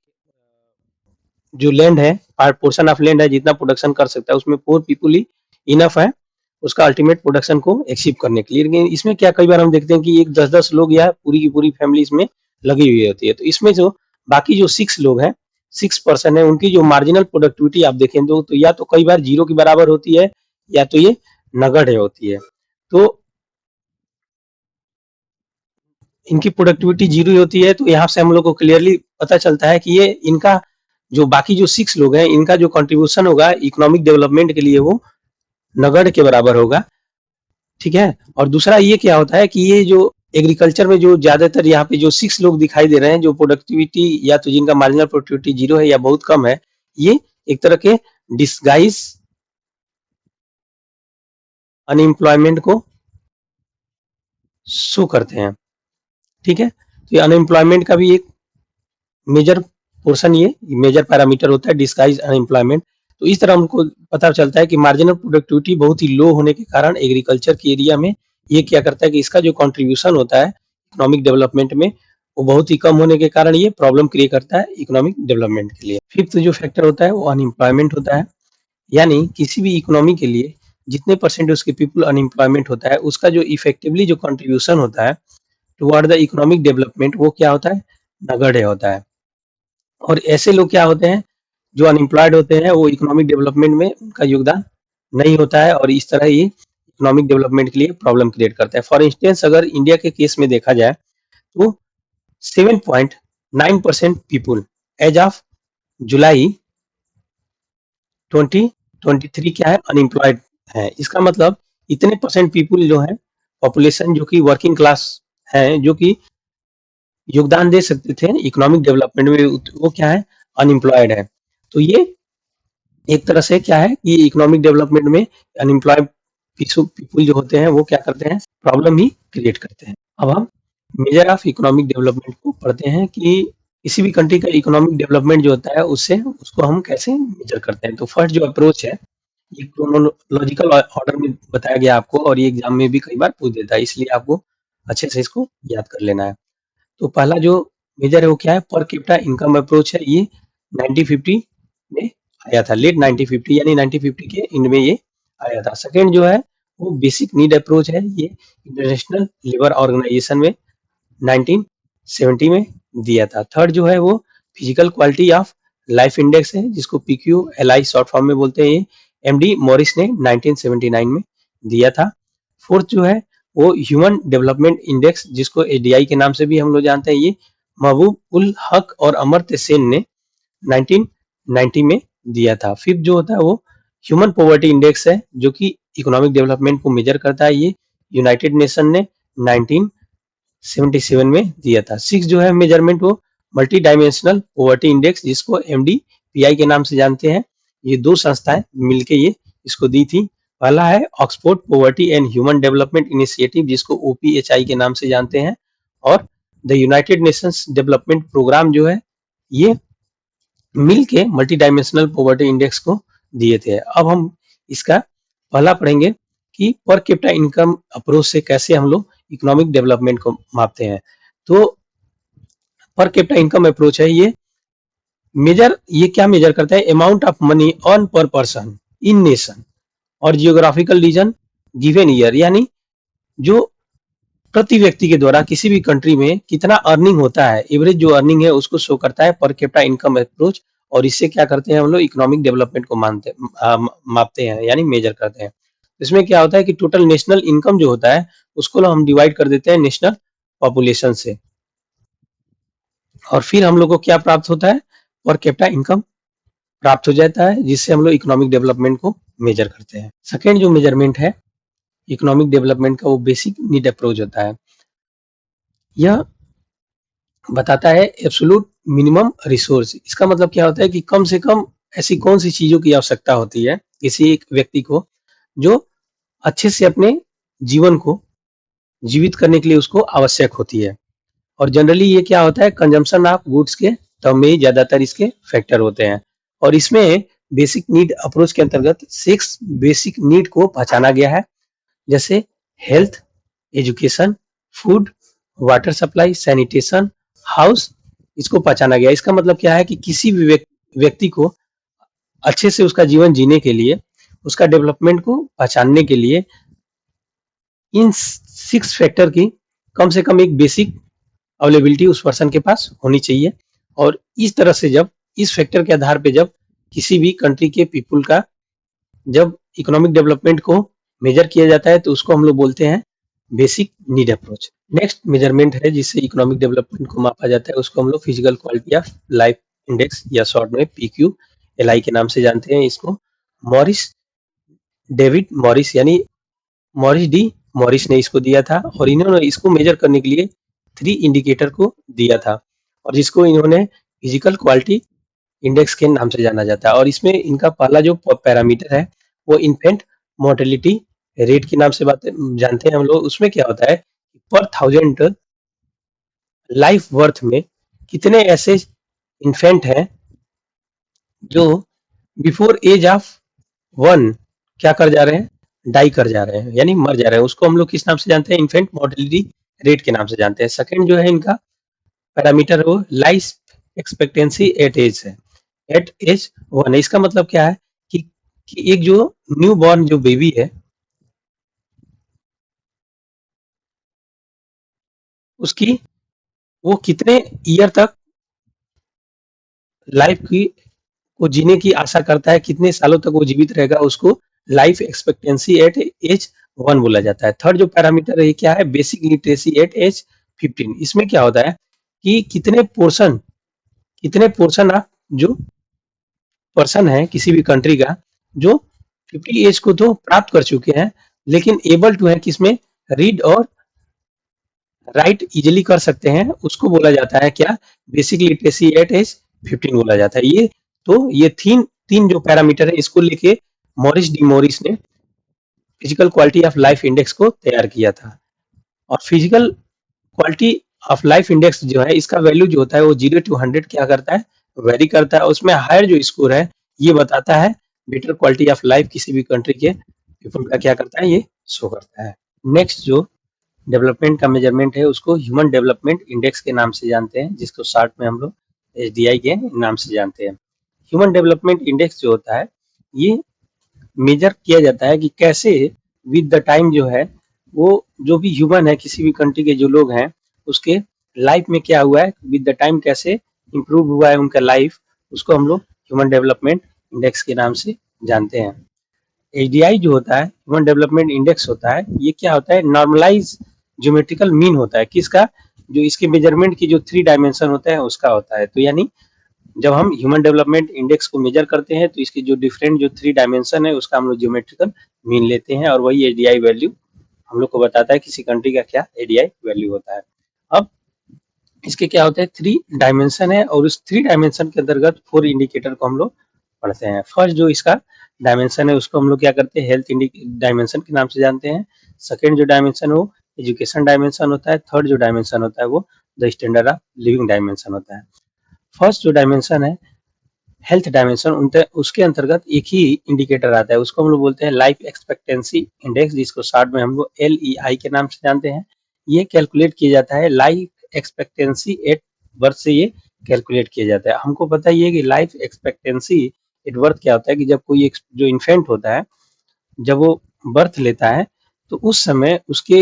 जो लैंड है, पोर्शन ऑफ लैंड है, जितना प्रोडक्शन कर सकता है उसमें 4 पीपुल ही इनफ है उसका अल्टीमेट प्रोडक्शन को अचीव करने के लिए। लेकिन इसमें क्या कई बार हम देखते हैं कि एक 10-10 लोग या पूरी की पूरी फैमिली इसमें लगी हुई होती है। तो इसमें जो बाकी जो 6 लोग हैं, 6 पर्सन है, उनकी जो मार्जिनल प्रोडक्टिविटी आप देखें तो या तो कई बार जीरो के बराबर होती है या तो ये नगण्य होती है। तो इनकी प्रोडक्टिविटी जीरो होती है। तो यहाँ से हम लोग को क्लियरली पता चलता है कि ये इनका जो बाकी जो 6 लोग हैं इनका जो कंट्रीब्यूशन होगा इकोनॉमिक डेवलपमेंट के लिए वो नगण्य के बराबर होगा, ठीक है। और दूसरा ये क्या होता है कि ये जो एग्रीकल्चर में जो ज्यादातर यहाँ पे जो 6 लोग दिखाई दे रहे हैं जो प्रोडक्टिविटी या तो जिनका मार्जिनल प्रोडक्टिविटी जीरो है या बहुत कम है, ये एक तरह के डिस्गाइज अनएम्प्लॉयमेंट को शो करते हैं, ठीक है। तो ये अनएम्प्लॉयमेंट का भी एक मेजर पोर्शन, ये मेजर पैरामीटर होता है डिस्गाइज अनएम्प्लॉयमेंट। तो इस तरह हमको पता चलता है कि मार्जिनल प्रोडक्टिविटी बहुत ही लो होने के कारण एग्रीकल्चर के एरिया में ये क्या करता है कि इसका जो कंट्रीब्यूशन होता है इकोनॉमिक डेवलपमेंट में वो बहुत ही कम होने के कारण ये प्रॉब्लम क्रिएट करता है इकोनॉमिक डेवलपमेंट के लिए। फिफ्थ जो फैक्टर होता है वो अनएम्प्लॉयमेंट होता है, यानी किसी भी इकोनॉमी के लिए जितने परसेंट उसके पीपल अनएम्प्लॉयमेंट होता है उसका जो इफेक्टिवली जो कंट्रीब्यूशन होता है टुवर्ड द इकोनॉमिक डेवलपमेंट वो क्या होता है, नगण्य होता है। और ऐसे लोग क्या होते हैं जो अनएम्प्लॉयड होते हैं वो इकोनॉमिक डेवलपमेंट में उनका योगदान नहीं होता है और इस तरह ये इकोनॉमिक डेवलपमेंट के लिए प्रॉब्लम क्रिएट करता है। फॉर इंस्टेंस अगर इंडिया के केस में देखा जाए तो 7.9% पीपुल एज ऑफ जुलाई 2023 क्या है, अनएम्प्लॉयड है। इसका मतलब इतने परसेंट पीपुल जो है पॉपुलेशन जो कि वर्किंग क्लास है, जो कि योगदान दे सकते थे इकोनॉमिक डेवलपमेंट में, वो क्या है, अनएम्प्लॉयड है। तो ये एक तरह से क्या है कि इकोनॉमिक डेवलपमेंट में अनएम्प्लॉयड पीपुल जो होते हैं वो क्या करते हैं, प्रॉब्लम ही क्रिएट करते हैं। अब हम मेजर ऑफ इकोनॉमिक डेवलपमेंट को पढ़ते हैं कि किसी भी कंट्री का इकोनॉमिक डेवलपमेंट जो होता है उससे उसको हम कैसे मेजर करते हैं। तो फर्स्ट जो अप्रोच है ये क्रोनोलॉजिकल ऑर्डर में बताया गया आपको, और ये एग्जाम में भी कई बार पूछ देता है, इसलिए आपको अच्छे से इसको याद कर लेना है। तो पहला जो मेजर है वो क्या है, पर कैपिटा इनकम अप्रोच है। ये 1950 में आया था, लेट 1950 यानी 1950 के एंड में ये आया था। सेकंड जो है वो बेसिक नीड अप्रोच है, ये इंटरनेशनल लेबर ऑर्गेनाइजेशन में 1970 में दिया था। थर्ड जो है वो physical quality of life index है, जिसको PQLI शॉर्ट फॉर्म में बोलते हैं। ये MD मॉरिस ने 1979 में दिया था। फोर्थ जो है वो ह्यूमन डेवलपमेंट इंडेक्स, जिसको ADI के नाम से भी हम लोग जानते हैं, ये महबूब उल हक और अमर्त्य सेन ने 1990 में दिया था। फिफ्थ जो होता है वो ह्यूमन पॉवर्टी इंडेक्स है, जो कि इकोनॉमिक डेवलपमेंट को मेजर करता है। ये यूनाइटेड नेशन ने 1977 में दिया था। सिक्स जो है मेजरमेंट वो मल्टी डायमेंशनल पॉवर्टी इंडेक्स, जिसको MDPI के नाम से जानते हैं। ये दो संस्थाएं मिलके ये इसको दी थी। पहला है Oxford poverty and human development initiative, जिसको OPHI के नाम से जानते हैं, और the United Nations development programme जो है ये मिल के मल्टी डायमेंशनल पॉवर्टी इंडेक्स को दिए थे। अब हम इसका पहला पढ़ेंगे कि पर कैपिटा इनकम अप्रोच से कैसे हम लोग इकोनॉमिक डेवलपमेंट को मापते हैं। तो पर कैपिटा इनकम अप्रोच है, ये क्या मेजर करता है, अमाउंट ऑफ मनी अर्न पर पर्सन इन नेशन और जियोग्राफिकल रीजन गिवन ईयर, यानी जो प्रति व्यक्ति के द्वारा किसी भी कंट्री में कितना अर्निंग होता है, एवरेज जो अर्निंग है उसको शो करता है पर कैपिटा इनकम अप्रोच। और इससे क्या करते हैं हम लोग, इकोनॉमिक डेवलपमेंट को मापते हैं, यानी मेजर करते हैं। इसमें क्या होता है कि टोटल नेशनल इनकम जो होता है उसको हम डिवाइड कर देते हैं नेशनल पॉपुलेशन से, और फिर हम लोग को क्या प्राप्त होता है, पर कैपिटा इनकम प्राप्त हो जाता है, जिससे हम लोग इकोनॉमिक डेवलपमेंट को मेजर करते हैं। सेकेंड जो मेजरमेंट है इकोनॉमिक डेवलपमेंट का, वो बेसिक नीड अप्रोच होता है। यह बताता है एब्सोल्यूट मिनिमम रिसोर्स। इसका मतलब क्या होता है कि कम से कम ऐसी कौन सी चीजों की आवश्यकता होती है किसी एक व्यक्ति को, जो अच्छे से अपने जीवन को जीवित करने के लिए उसको आवश्यक होती है। और जनरली ये क्या होता है, कंजम्पशन ऑफ गुड्स के टर्म में ज्यादातर इसके फैक्टर होते हैं। और इसमें बेसिक नीड अप्रोच के अंतर्गत 6 बेसिक नीड को पहचाना गया है, जैसे health, education, food, water supply, sanitation, house, इसको पहचाना गया। इसका मतलब क्या है कि किसी भी व्यक्ति को अच्छे से उसका जीवन जीने के लिए, उसका डेवलपमेंट को पहचानने के लिए इन 6 फैक्टर की कम से कम एक बेसिक अवेलेबिलिटी उस पर्सन के पास होनी चाहिए। और इस तरह से जब इस फैक्टर के आधार पे जब किसी भी कंट्री के पीपुल का जब इकोनॉमिक डेवलपमेंट को मेजर किया जाता है तो उसको हम लोग बोलते हैं basic need approach. Next measurement है जिससे इकोनॉमिक डेवलपमेंट को मापा जाता है, उसको हम लोग physical quality of life index या शॉर्ट में PQLI के नाम से जानते हैं। इसको मॉरिस डेविड मॉरिस यानी मॉरिस डी मॉरिस ने इसको दिया था, और इन्होंने इसको मेजर करने के लिए 3 इंडिकेटर को दिया था, और जिसको इन्होंने फिजिकल क्वालिटी इंडेक्स के नाम से जाना जाता है। और इसमें इनका पहला जो पैरामीटर है वो इन्फेंट मोर्टेलिटी रेट के नाम से जानते हैं हम लोग। उसमें क्या होता है, पर 1000 लाइफ बर्थ में कितने ऐसे इन्फेंट हैं जो बिफोर एज ऑफ 1 क्या कर जा रहे हैं, डाई कर जा रहे हैं, यानी मर जा रहे हैं। उसको हम लोग किस नाम से जानते हैं, इन्फेंट मोर्टेलिटी रेट के नाम से जानते हैं। सेकंड जो है इनका पैरामीटर है वो लाइफ एक्सपेक्टेंसी एट एज है, एट एज 1। इसका मतलब क्या है कि एक जो न्यू बॉर्न जो बेबी है उसकी वो कितने ईयर तक लाइफ की को जीने की आशा करता है, कितने सालों तक वो जीवित रहेगा, उसको लाइफ एक्सपेक्टेंसी एट एज 1 बोला जाता है। थर्ड जो पैरामीटर है ये क्या है, बेसिक लिटरेसी एट एज 15। इसमें क्या होता है कि कितने पोर्शन ऑफ जो पर्सन है किसी भी कंट्री का जो 50 एज को तो प्राप्त कर चुके हैं, लेकिन एबल टू है किसमें, रीड और राइट इजिली कर सकते हैं, उसको बोला जाता है क्या, बेसिक लिटरेसी एट एज 15 बोला जाता है। ये तीन तीन जो पैरामीटर है इसको लेके मॉरिस डी मोरिस ने physical quality of life index को तैयार किया था। और physical quality of life index जो है इसका वैल्यू जो होता है वो 0 to 100 क्या करता है, वेरी करता है। उसमें हायर जो स्कोर है ये बताता है बेटर क्वालिटी ऑफ लाइफ किसी भी कंट्री के पीपल का क्या करता है, ये शो करता है। नेक्स्ट जो डेवलपमेंट का मेजरमेंट है उसको ह्यूमन डेवलपमेंट इंडेक्स के नाम से जानते हैं, जिसको शॉर्ट में हम लोग HDI के नाम से जानते हैं। ह्यूमन डेवलपमेंट इंडेक्स जो होता है ये मेजर किया जाता है कि कैसे विद द टाइम जो है वो जो भी ह्यूमन है किसी भी कंट्री के जो लोग हैं उसके लाइफ में क्या हुआ है, विद द टाइम कैसे इम्प्रूव हुआ है उनका लाइफ, उसको हम लोग ह्यूमन डेवलपमेंट इंडेक्स के नाम से जानते हैं। HDI जो होता है ह्यूमन डेवलपमेंट इंडेक्स होता है, ये क्या होता है, नॉर्मलाइज ज्योमेट्रिकल मीन होता है किसका, जो इसके मेजरमेंट की जो 3 डायमेंशन होता है उसका होता है। तो यानी जब हम ह्यूमन डेवलपमेंट इंडेक्स को मेजर करते हैं तो इसके जो डिफरेंट जो 3 डायमेंशन है उसका हम लोग ज्योमेट्रिकल मीन लेते हैं और वही HDI वैल्यू हम लोग को बताता है किसी कंट्री का क्या HDI वैल्यू होता है। अब इसके क्या होता है, 3 डायमेंशन है और उस 3 डायमेंशन के अंतर्गत 4 इंडिकेटर को हम लोग पढ़ते हैं। फर्स्ट जो इसका डायमेंशन है उसको हम लोग क्या करते हैं, हेल्थ डायमेंशन के नाम से जानते हैं। सेकेंड जो डायमेंशन है वो एजुकेशन डायमेंशन होता है। थर्ड जो डायमेंशन होता है वो the standard of living dimension होता है। फर्स्ट जो डायमेंशन है हेल्थ डायमेंशन, उसके अंतर्गत एक ही इंडिकेटर आता है, उसको हम लोग बोलते हैं लाइफ एक्सपेक्टेंसी इंडेक्स, जिसको शॉर्ट में हम लोग LEI के नाम से जानते हैं। ये कैलकुलेट किया जाता है लाइफ एक्सपेक्टेंसी एट बर्थ से, ये कैलकुलेट किया जाता है। हमको पता ही है कि लाइफ एक्सपेक्टेंसी एट बर्थ क्या होता है कि जब कोई जो इन्फेंट होता है जब वो बर्थ लेता है तो उस समय उसके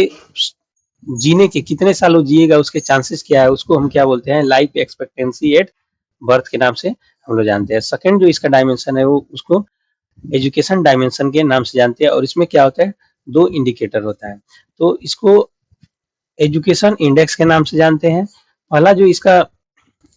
जीने के कितने साल वो जिएगा, उसके चांसेस क्या है, उसको हम क्या बोलते हैं, लाइफ एक्सपेक्टेंसी एट बर्थ के नाम से हम लोग जानते हैं। सेकंड जो इसका डायमेंशन है वो उसको एजुकेशन डायमेंशन के नाम से जानते हैं और इसमें क्या होता है, 2 इंडिकेटर होता है। तो इसको एजुकेशन इंडेक्स के नाम से जानते हैं। पहला जो इसका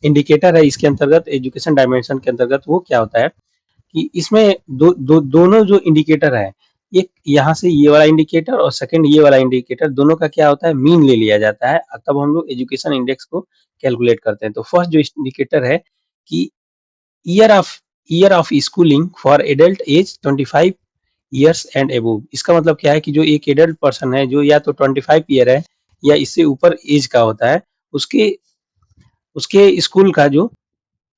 इंडिकेटर है इसके अंतर्गत एजुकेशन डायमेंशन के अंतर्गत वो क्या होता है कि इसमें दोनों जो इंडिकेटर है, एक यहाँ से ये वाला इंडिकेटर और सेकंड ये वाला इंडिकेटर, दोनों का क्या होता है, मीन ले लिया जाता है, तब हम लोग एजुकेशन इंडेक्स को कैलकुलेट करते हैं। तो फर्स्ट जो इंडिकेटर है कि year of schooling for adult age 25 years and above. इसका मतलब क्या है कि जो एक एडल्ट पर्सन है जो या तो 25 ईयर है या इससे ऊपर एज का होता है, उसके उसके स्कूल का जो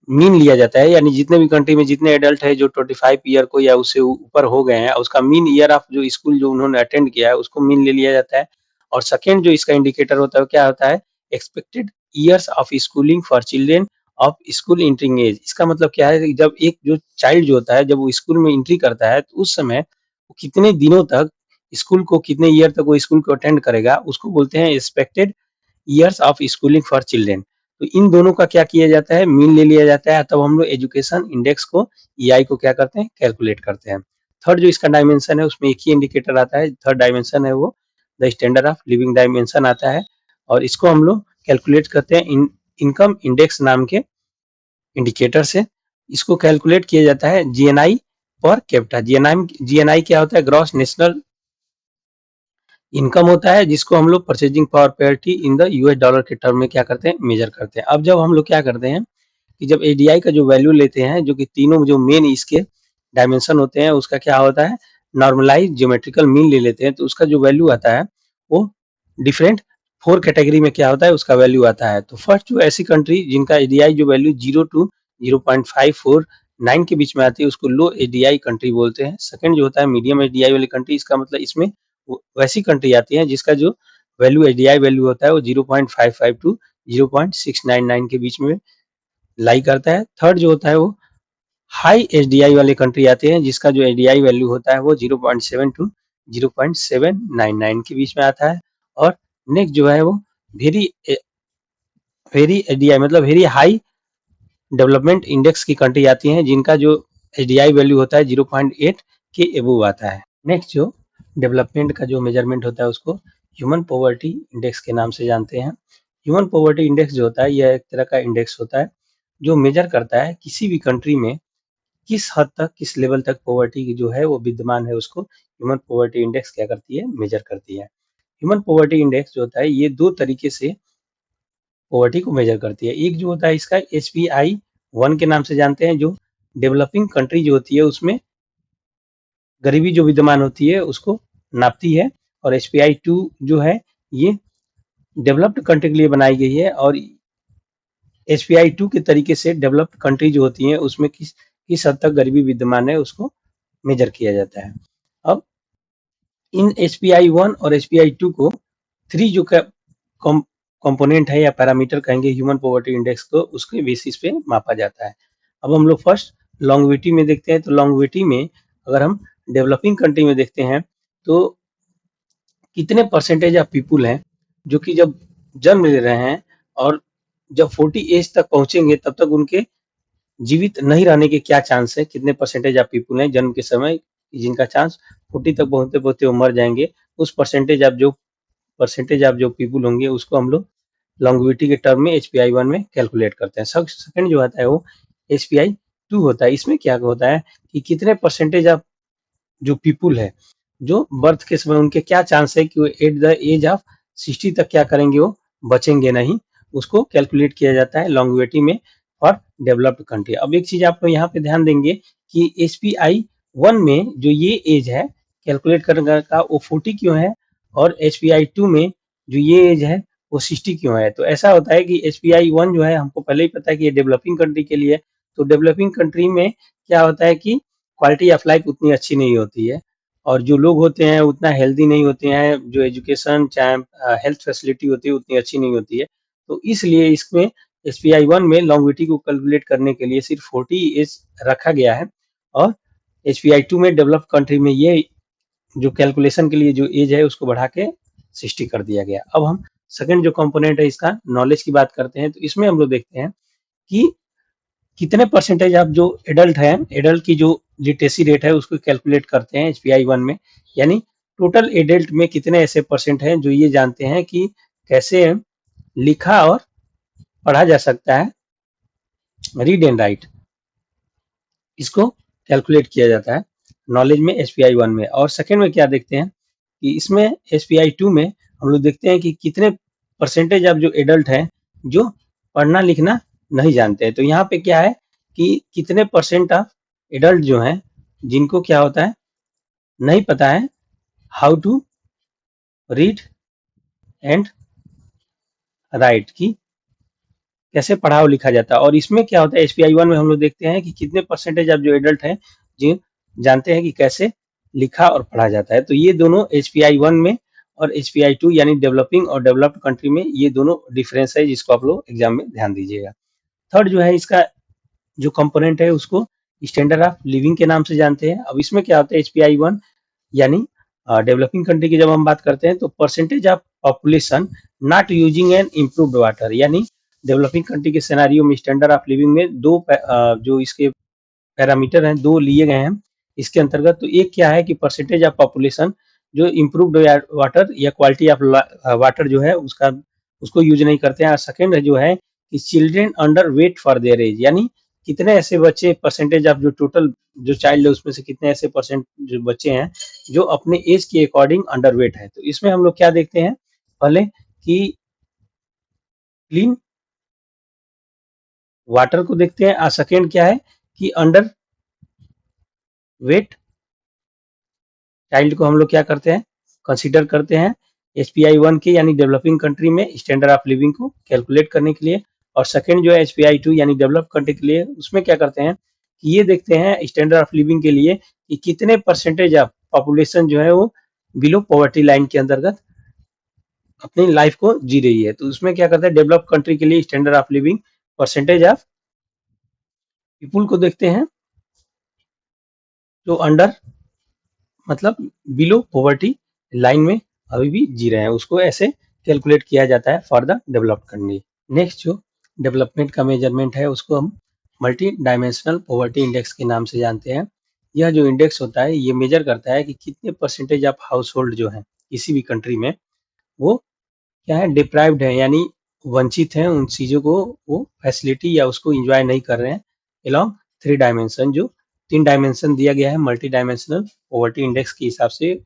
मीन लिया जाता है, यानी जितने भी कंट्री में जितने एडल्ट है जो 25 ईयर को या उससे ऊपर हो गए हैं, उसका मीन ईयर ऑफ जो स्कूल जो उन्होंने अटेंड किया है उसको मीन ले लिया जाता है। और सेकेंड जो इसका इंडिकेटर होता है क्या होता है, expected years of schooling for children of school entering age. इसका मतलब क्या है कि जब एक जो चाइल्ड जो होता है जब वो स्कूल में एंट्री करता है तो उस समय वो कितने दिनों तक स्कूल को, कितने ईयर तक वो स्कूल को अटेंड करेगा, उसको बोलते हैं expected years of schooling for children. तो इन दोनों का क्या किया जाता है, मीन ले लिया जाता है, तब हम लोग एजुकेशन इंडेक्स को EI को क्या करते हैं, कैलकुलेट करते हैं। थर्ड जो इसका डायमेंशन है उसमें एक ही इंडिकेटर आता है, थर्ड डायमेंशन है वो the standard of living dimension आता है और इसको हम लोग कैलकुलेट करते हैं इनकम इंडेक्स नाम के इंडिकेटर से। इसको कैलकुलेट किया जाता है GNI पर कैपिटा। GNI क्या होता है, ग्रॉस नेशनल इनकम होता है, जिसको हम लोग purchasing power parity in the US dollar के टर्म में क्या करते हैं, मेजर करते हैं। अब जब हम लोग क्या करते हैं कि जब HDI का जो वैल्यू लेते हैं, जो कि तीनों जो मेन इसके डायमेंशन होते हैं उसका क्या होता है, नॉर्मलाइज ज्योमेट्रिकल मीन ले लेते हैं, तो उसका जो वैल्यू आता है वो डिफरेंट 4 कैटेगरी में क्या होता है, उसका वैल्यू आता है। तो फर्स्ट जो ऐसी कंट्री जिनका HDI जो वैल्यू 0 to 0.549 के बीच में आती है उसको लो HDI कंट्री बोलते हैं। सेकंड जो होता है मीडियम HDI वाली कंट्री, इसका मतलब इसमें वैसी कंट्री आती है जिसका जो वैल्यू HDI वैल्यू होता है वो 0.55 to 0.699 के बीच में लाई करता है। थर्ड जो होता है वो हाई HDI वाले कंट्री आते हैं जिसका जो HDI वैल्यू होता है वो 0.7 to 0.799 के बीच में आता है। और नेक्स्ट जो है वो वेरी वेरी HDI मतलब वेरी हाई डेवलपमेंट इंडेक्स की कंट्री आती हैं जिनका जो HDI वैल्यू होता है 0.8 के एबव आता है। नेक्स्ट जो डेवलपमेंट का जो मेजरमेंट होता है उसको ह्यूमन पॉवर्टी इंडेक्स के नाम से जानते हैं। ह्यूमन पॉवर्टी इंडेक्स जो होता है यह एक तरह का इंडेक्स होता है जो मेजर करता है किसी भी कंट्री में किस हद तक, किस लेवल तक पॉवर्टी जो है वो विद्यमान है, उसको ह्यूमन पॉवर्टी इंडेक्स क्या करती है, मेजर करती है। ह्यूमन पॉवर्टी इंडेक्स जो होता है ये दो तरीके से पॉवर्टी को मेजर करती है। एक जो होता है इसका HPI-1 के नाम से जानते हैं, जो डेवलपिंग कंट्री जो होती है उसमें गरीबी जो विद्यमान होती है उसको नापती है, और HPI-2 जो है ये डेवलप्ड कंट्री के लिए बनाई गई है, और HPI-2 के तरीके से डेवलप्ड कंट्री जो होती है उसमें किस हद तक गरीबी विद्यमान है उसको मेजर किया जाता है। अब इन HPI-1 और HPI-2 को 3 जो कंपोनेंट है या पैरामीटर कहेंगे ह्यूमन पॉवर्टी इंडेक्स को, उसके बेसिस पे मापा जाता है। अब हम लोग फर्स्ट लॉन्गेविटी में देखते हैं। तो लॉन्गेविटी में अगर हम डेवलपिंग कंट्री में देखते हैं तो कितने परसेंटेज ऑफ पीपुल हैं जो कि जब जन्म ले रहे हैं और जब 40 एज तक पहुंचेंगे तब तक उनके जीवित नहीं रहने के क्या चांस है, कितने परसेंटेज ऑफ पीपुल हैं जन्म के समय जिनका चांस 40 तक पहुंचते पहुंचते वो मर जाएंगे, उस परसेंटेज ऑफ जो पीपुल होंगे उसको हम लोग लॉन्गेविटी के टर्म में HPI-1 में कैलकुलेट करते हैं। सेकंड जो आता है वो HPI-2 होता है। इसमें क्या होता है कि कितने परसेंटेज ऑफ जो पीपुल है जो बर्थ के समय उनके क्या चांस है कि वो एट द एज ऑफ 60 तक क्या करेंगे, वो बचेंगे नहीं, उसको कैलकुलेट किया जाता है लॉन्गेविटी में फॉर डेवलप्ड कंट्री। अब एक चीज आप यहाँ पे ध्यान देंगे कि HPI-1 में जो ये एज है कैलकुलेट करने का वो 40 क्यों है, और HPI-2 में जो ये एज है वो 60 क्यों है। तो ऐसा होता है कि HPI-1 जो है हमको पहले ही पता है कि ये डेवलपिंग कंट्री के लिए, तो डेवलपिंग कंट्री में क्या होता है कि क्वालिटी ऑफ लाइफ उतनी अच्छी नहीं होती है, और जो लोग होते हैं उतना हेल्दी नहीं होते हैं, जो एजुकेशन चाहे हेल्थ फैसिलिटी होती है उतनी अच्छी नहीं होती है। तो इसलिए इसमें HPI-1 में लॉन्गेविटी को कैलकुलेट करने के लिए सिर्फ 40 एज रखा गया है, और HPI-2 में डेवलप्ड कंट्री में ये जो कैलकुलेशन के लिए जो एज है उसको बढ़ा के 60 कर दिया गया। अब हम सेकंड जो कंपोनेंट है इसका नॉलेज की बात करते हैं। तो इसमें हम लोग देखते हैं कि कितने परसेंटेज आप जो एडल्ट हैं, एडल्ट की जो लिटरेसी रेट है उसको कैलकुलेट करते हैं HPI-1 में, यानी टोटल एडल्ट में कितने ऐसे परसेंट हैं जो ये जानते हैं कि कैसे लिखा और पढ़ा जा सकता है, रीड एंड राइट, इसको कैलकुलेट किया जाता है नॉलेज में HPI-1 में। और सेकंड में क्या देखते हैं कि इसमें HPI-2 में हम लोग देखते हैं कि कितने परसेंटेज ऑफ जो एडल्ट हैं जो पढ़ना लिखना नहीं जानते हैं। तो यहाँ पे क्या है कि कितने परसेंट ऑफ एडल्ट जो हैं जिनको क्या होता है, नहीं पता है how to read and write, की कैसे पढ़ा और लिखा जाता है। और इसमें क्या होता है HPI-1 में हम लोग देखते हैं कि कितने परसेंटेज ऑफ जो एडल्ट हैं जो जानते हैं कि कैसे लिखा और पढ़ा जाता है। तो ये दोनों HPI-1 में और HPI-2 यानी डेवलपिंग और डेवलप्ड कंट्री में ये दोनों डिफरेंस है जिसको आप लोग एग्जाम में ध्यान दीजिएगा। थर्ड जो है इसका जो कंपोनेंट है उसको स्टैंडर्ड ऑफ लिविंग के नाम से जानते हैं। अब इसमें क्या होता है HPI-1 यानी डेवलपिंग कंट्री की जब हम बात करते हैं तो percentage of population not using N improved water, यानी डेवलपिंग कंट्री के सिनेरियो में स्टैंडर्ड ऑफ लिविंग में जो इसके पैरामीटर हैं दो लिए गए हैं इसके अंतर्गत। तो एक क्या है कि परसेंटेज ऑफ पॉपुलेशन जो इम्प्रूव्ड वाटर या क्वालिटी ऑफ वाटर जो है उसको यूज नहीं करते हैं। और सेकेंड जो है कि children under weight for their age, यानी कितने ऐसे बच्चे, परसेंटेज ऑफ जो टोटल जो चाइल्ड है उसमें से कितने ऐसे परसेंट जो बच्चे हैं जो अपने एज के अकॉर्डिंग अंडर वेट है। तो इसमें हम लोग क्या देखते हैं पहले कि क्लीन वाटर को देखते हैं, और सेकेंड क्या है कि अंडर वेट चाइल्ड को हम लोग क्या करते हैं, कंसीडर करते हैं HPI-1 के यानी डेवलपिंग कंट्री में स्टैंडर्ड ऑफ लिविंग को कैलकुलेट करने के लिए। और सेकंड जो है HPI-2 यानी डेवलप कंट्री के लिए, उसमें क्या करते हैं कि ये देखते हैं स्टैंडर्ड ऑफ लिविंग के लिए कि कितने परसेंटेज ऑफ पॉपुलेशन जो है वो बिलो पॉवर्टी लाइन के अंतर्गत अपनी लाइफ को जी रही है। तो उसमें क्या करते हैं डेवलप कंट्री के लिए standard of living percentage of people को देखते हैं जो अंडर मतलब बिलो पॉवर्टी लाइन में अभी भी जी रहे हैं, उसको ऐसे कैलकुलेट किया जाता है for the developed country. Next जो डेवलपमेंट का मेजरमेंट है उसको हम मल्टी डायमेंशनल पॉवर्टी इंडेक्स के नाम से जानते हैं। यह जो इंडेक्स होता है ये मेजर करता है कि कितने परसेंटेज ऑफ हाउस होल्ड जो है किसी भी कंट्री में वो क्या है, डिप्राइव्ड है, यानी वंचित हैं उन चीज़ों को, वो फैसिलिटी या उसको एंजॉय नहीं कर रहे हैं अलोंग 3 डायमेंशन, जो 3 डायमेंशन दिया गया है मल्टी डायमेंशनल पॉवर्टी इंडेक्स के हिसाब से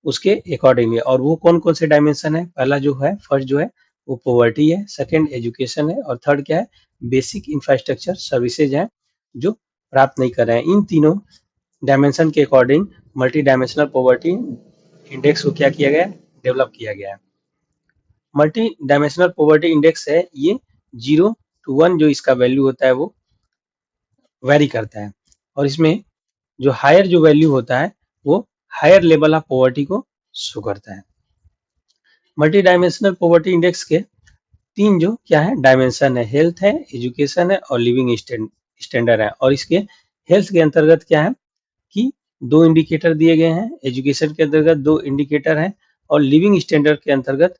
उसके अकॉर्डिंगली। और वो कौन कौन से डायमेंशन है, पहला जो है फर्स्ट जो है वो पॉवर्टी है, सेकंड एजुकेशन है, और थर्ड क्या है, बेसिक इंफ्रास्ट्रक्चर सर्विसेज हैं जो प्राप्त नहीं कर रहे हैं। इन तीनों डायमेंशन के according multi dimensional poverty index को क्या किया गया, डेवलप किया गया है। मल्टी डायमेंशनल पॉवर्टी इंडेक्स है ये 0 to 1 जो इसका वैल्यू होता है वो वेरी करता है, और इसमें जो हायर जो वैल्यू होता है वो हायर लेवल ऑफ पॉवर्टी को शो करता है। मल्टी डायमेंशनल पॉवर्टी इंडेक्स के 3 जो क्या है डायमेंशन है, हेल्थ है, एजुकेशन है और लिविंग स्टैंडर्ड है। और इसके हेल्थ के अंतर्गत क्या है कि 2 इंडिकेटर दिए गए हैं, एजुकेशन के अंतर्गत 2 इंडिकेटर हैं, और लिविंग स्टैंडर्ड के अंतर्गत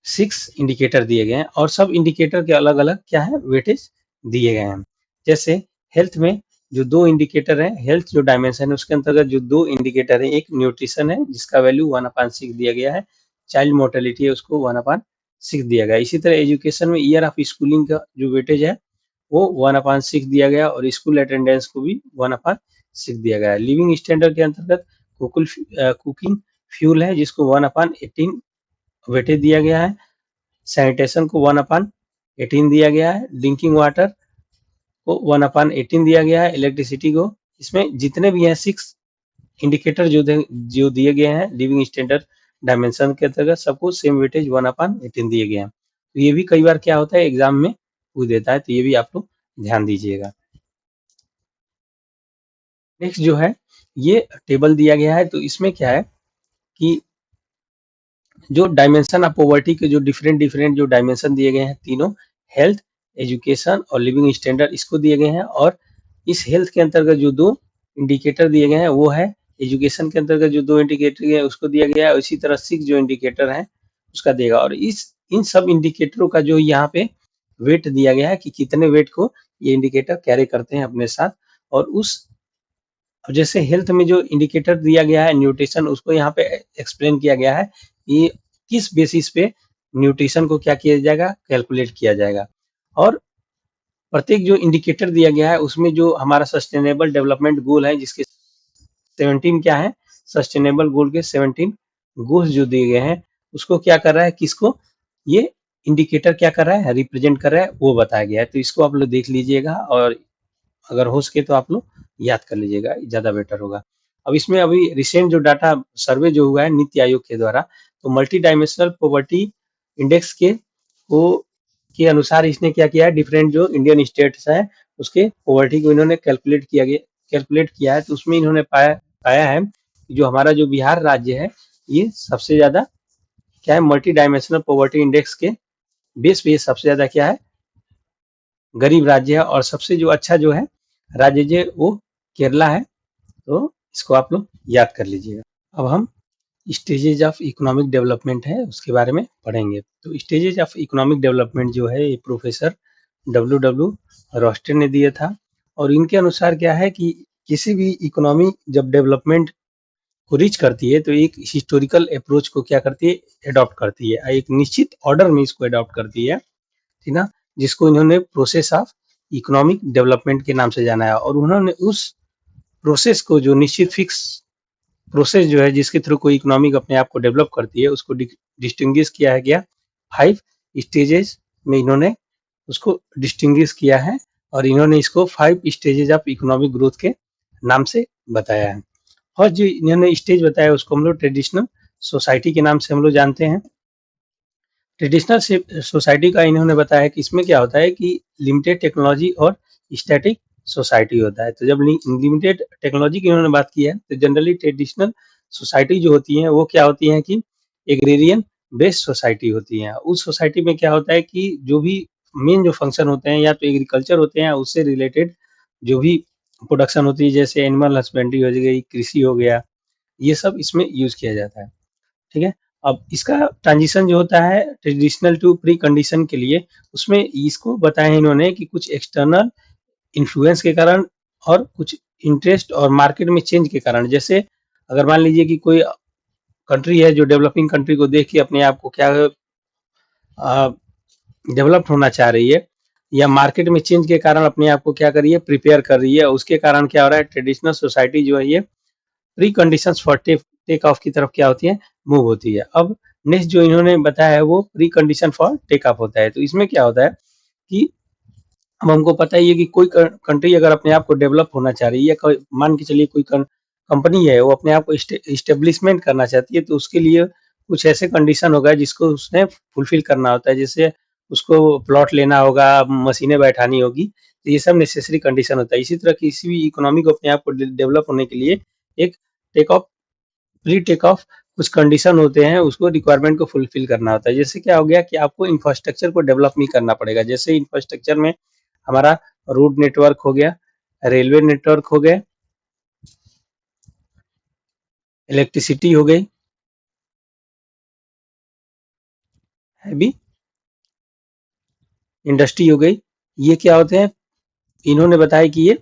6 इंडिकेटर दिए गए हैं, और सब इंडिकेटर के अलग अलग क्या है वेटेज दिए गए हैं। जैसे हेल्थ में जो 2 इंडिकेटर है, हेल्थ जो डायमेंशन है उसके अंतर्गत जो 2 इंडिकेटर है, एक न्यूट्रिशन है जिसका वैल्यू 1/6 दिया गया है, चाइल्ड मोर्टेलिटी है उसको 1/6 दिया गया। इसी तरह एजुकेशन में ईयर ऑफ स्कूलिंग का जो वेटेज है वो 1/6 दिया गया, और स्कूल अटेंडेंस को भी 1/6 दिया गया है। लिविंग स्टैंडर्ड के अंतर्गत कुकिंग फ्यूल है जिसको 1/18 वेटेज दिया गया है, सैनिटेशन को 1/18 दिया गया है, ड्रिंकिंग वाटर को 1/18 दिया गया है, इलेक्ट्रिसिटी को, इसमें जितने भी हैं 6 इंडिकेटर जो दिए गए हैं लिविंग स्टैंडर्ड डायमेंशन के अंतर्गत सबको सेम वेटेज 1/18 दिए गए हैं। तो ये भी कई बार क्या होता है एग्जाम में पूछ देता है, तो ये भी आप लोग ध्यान दीजिएगा। नेक्स्ट जो है ये टेबल दिया गया है, तो इसमें क्या है कि जो डायमेंशन ऑफ पॉवर्टी के जो डिफरेंट जो डायमेंशन दिए गए हैं तीनों, हेल्थ, एजुकेशन और लिविंग स्टैंडर्ड इसको दिए गए हैं। और इस हेल्थ के अंतर्गत जो 2 इंडिकेटर दिए गए हैं वो है, एजुकेशन के अंतर्गत जो 2 इंडिकेटर है उसको दिया गया है, इसी तरह 6 जो इंडिकेटर है उसका देगा। और इन सब इंडिकेटरों का जो यहाँ पे वेट दिया गया है कि कितने वेट को ये इंडिकेटर कैरी करते हैं अपने साथ। और उस जैसे हेल्थ में जो इंडिकेटर दिया गया है न्यूट्रिशन, उसको यहाँ पे एक्सप्लेन किया गया है कि किस बेसिस पे न्यूट्रिशन को क्या किया जाएगा, कैलकुलेट किया जाएगा। और प्रत्येक जो इंडिकेटर दिया गया है उसमें जो हमारा सस्टेनेबल डेवलपमेंट गोल है जिसके 17 क्या है, सस्टेनेबल गोल के 17 गोल्स जो दिए गए हैं उसको क्या कर रहा है, किसको ये इंडिकेटर क्या कर रहा है, रिप्रेजेंट कर रहा है, वो बताया गया है। तो इसको आप लोग देख लीजिएगा, और अगर हो सके तो आप लोग याद कर लीजिएगा, ज़्यादा बेटर होगा। अब इसमें अभी रिसेंट जो डाटा सर्वे जो हुआ है नीति आयोग के द्वारा, तो मल्टी डायमेंशनल पॉवर्टी इंडेक्स को के अनुसार इसने क्या किया है, डिफरेंट जो इंडियन स्टेट्स हैं उसके पॉवर्टी को इन्होंने कैलकुलेट किया है। तो उसमें इन्होंने पाया है कि जो हमारा जो बिहार राज्य है ये सबसे ज्यादा क्या है, मल्टी डायमेंशनल पॉवर्टी इंडेक्स के बेस पे ये सबसे ज्यादा क्या है, गरीब राज्य है। और सबसे जो अच्छा जो है राज्य जो वो केरला है। तो इसको आप लोग याद कर लीजिएगा। अब हम स्टेजेज ऑफ इकोनॉमिक डेवलपमेंट है उसके बारे में पढ़ेंगे। तो स्टेजेज ऑफ इकोनॉमिक डेवलपमेंट जो है ये प्रोफेसर डब्ल्यू रॉस्टर ने दिया था, और इनके अनुसार क्या है कि किसी भी इकोनॉमी जब डेवलपमेंट को रीच करती है तो एक हिस्टोरिकल अप्रोच को क्या करती है, अडॉप्ट करती है, एक निश्चित ऑर्डर में इसको अडॉप्ट करती है, ठीक ना, जिसको इन्होंने प्रोसेस ऑफ इकोनॉमिक डेवलपमेंट के नाम से जाना है। और उन्होंने उस प्रोसेस को जो निश्चित फिक्स प्रोसेस जो है जिसके थ्रू कोई इकोनॉमिक अपने आप को डेवलप करती है उसको डिस्टिंग्विश किया है गया 5 स्टेजेस में, इन्होंने उसको डिस्टिंग्विश किया है, और इन्होंने इसको 5 स्टेजेस ऑफ इकोनॉमिक ग्रोथ के नाम से बताया है। और जो इन्होंने स्टेज बताया उसको हम लोग ट्रेडिशनल सोसाइटी के नाम से हम लोग जानते हैं। ट्रेडिशनल सोसाइटी का इन्होंने बताया कि इसमें क्या होता है कि लिमिटेड टेक्नोलॉजी और स्टैटिक सोसाइटी होता है। तो जब लिमिटेड टेक्नोलॉजी की इन्होंने बात की है तो जनरली ट्रेडिशनल सोसाइटी जो होती है वो क्या होती है कि एग्रेरियन बेस्ड सोसाइटी होती है। उस सोसाइटी में क्या होता है कि जो भी मेन जो फंक्शन होते हैं या तो एग्रीकल्चर होते हैं, उससे रिलेटेड जो भी प्रोडक्शन होती है जैसे एनिमल हस्बेंड्री हो गई, कृषि हो गया, ये सब इसमें यूज किया जाता है, ठीक है। अब इसका ट्रांजिशन जो होता है ट्रेडिशनल टू प्री कंडीशन के लिए, उसमें इसको बताया इन्होंने कि कुछ एक्सटर्नल इन्फ्लुएंस के कारण और कुछ इंटरेस्ट और मार्केट में चेंज के कारण, जैसे अगर मान लीजिए कि कोई कंट्री है जो डेवलपिंग कंट्री को देख के अपने आप को क्या डेवलप्ड होना चाह रही है, या मार्केट में चेंज के कारण अपने आप को क्या कर रही है, प्रिपेयर कर रही है, उसके कारण क्या हो रहा है, ट्रेडिशनल सोसाइटी जो है ये pre conditions for take off की तरफ क्या होती है, मूव होती है। अब नेक्स्ट जो इन्होंने बताया है वो pre condition for take off होता है। तो इसमें क्या होता है कि अब हमको पता ही है कि कोई कंट्री अगर अपने आप को डेवलप होना चाह रही है, मान के चलिए कोई कंपनी है वो अपने आप को इस्टेब्लिशमेंट करना चाहती है, तो उसके लिए कुछ ऐसे कंडीशन होगा जिसको उसने फुलफिल करना होता है, जैसे उसको प्लॉट लेना होगा, मशीनें बैठानी होगी, तो ये सब नेसेसरी कंडीशन होता है। इसी तरह किसी भी इकोनॉमी को अपने आप को डेवलप होने के लिए एक take off pre take off कुछ कंडीशन होते हैं, उसको रिक्वायरमेंट को फुलफिल करना होता है। जैसे क्या हो गया कि आपको इंफ्रास्ट्रक्चर को डेवलप नहीं करना पड़ेगा, जैसे इंफ्रास्ट्रक्चर में हमारा रोड नेटवर्क हो गया, रेलवे नेटवर्क हो गए, इलेक्ट्रिसिटी हो गई, हैवी इंडस्ट्री हो गई। ये क्या होते हैं, इन्होंने बताया कि ये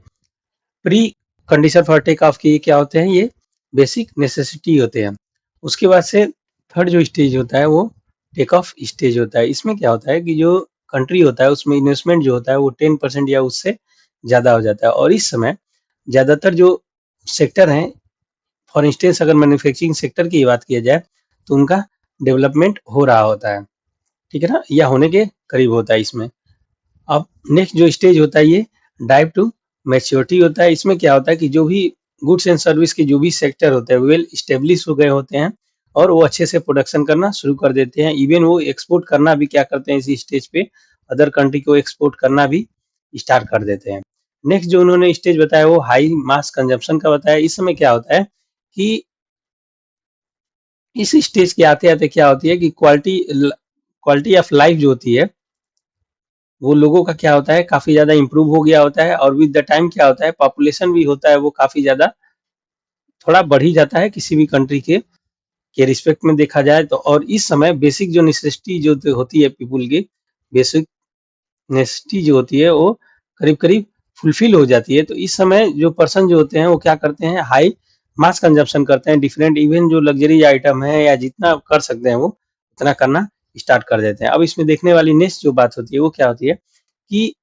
pre condition for take off के ये क्या होते हैं, ये बेसिक नेसेसिटी होते हैं। उसके बाद से थर्ड जो स्टेज होता है वो टेक ऑफ स्टेज होता है। इसमें क्या होता है कि जो कंट्री होता है उसमें इन्वेस्टमेंट जो होता है वो 10% या उससे ज़्यादा हो जाता है, और इस समय ज़्यादातर जो सेक्टर हैं, फॉर इंस्टेंस अगर मैन्युफैक्चरिंग सेक्टर की बात किया जाए तो उनका डेवलपमेंट हो रहा होता है, ठीक है ना, या होने के करीब होता है इसमें। अब नेक्स्ट जो स्टेज होता है ये डाइव टू मैच्योरिटी होता है। इसमें क्या होता है कि जो भी गुड्स एंड सर्विस के जो भी सेक्टर होते हैं वेल स्टेब्लिश हो गए होते हैं और वो अच्छे से प्रोडक्शन करना शुरू कर देते हैं। इवन वो एक्सपोर्ट करना भी क्या करते हैं, इसी स्टेज पे अदर कंट्री को एक्सपोर्ट करना भी स्टार्ट कर देते हैं। नेक्स्ट जो उन्होंने स्टेज बताया वो हाई मास कंजम्पशन का बताया। इस समय क्या होता है कि इस स्टेज के आते आते क्या होती है कि क्वालिटी ऑफ लाइफ जो होती है वो लोगों का क्या होता है, काफी ज्यादा इंप्रूव हो गया होता है, और विद द टाइम क्या होता है, पॉपुलेशन भी होता है वो काफी ज्यादा थोड़ा बढ़ ही जाता है किसी भी कंट्री के रिस्पेक्ट में देखा जाए तो। और इस समय बेसिक जो नेसेसिटी जो होती है पीपुल की, बेसिक नेसेसिटी जो होती है वो करीब करीब फुलफिल हो जाती है। तो इस समय जो पर्सन जो होते हैं वो क्या करते हैं, हाई मास कंजम्पशन करते हैं, डिफरेंट इवन जो लग्जरी आइटम है या जितना कर सकते हैं वो उतना करना स्टार्ट कर देते हैं। अब इसमें देखने वाली नेक्स्ट जो बात होती है वो क्या होती है कि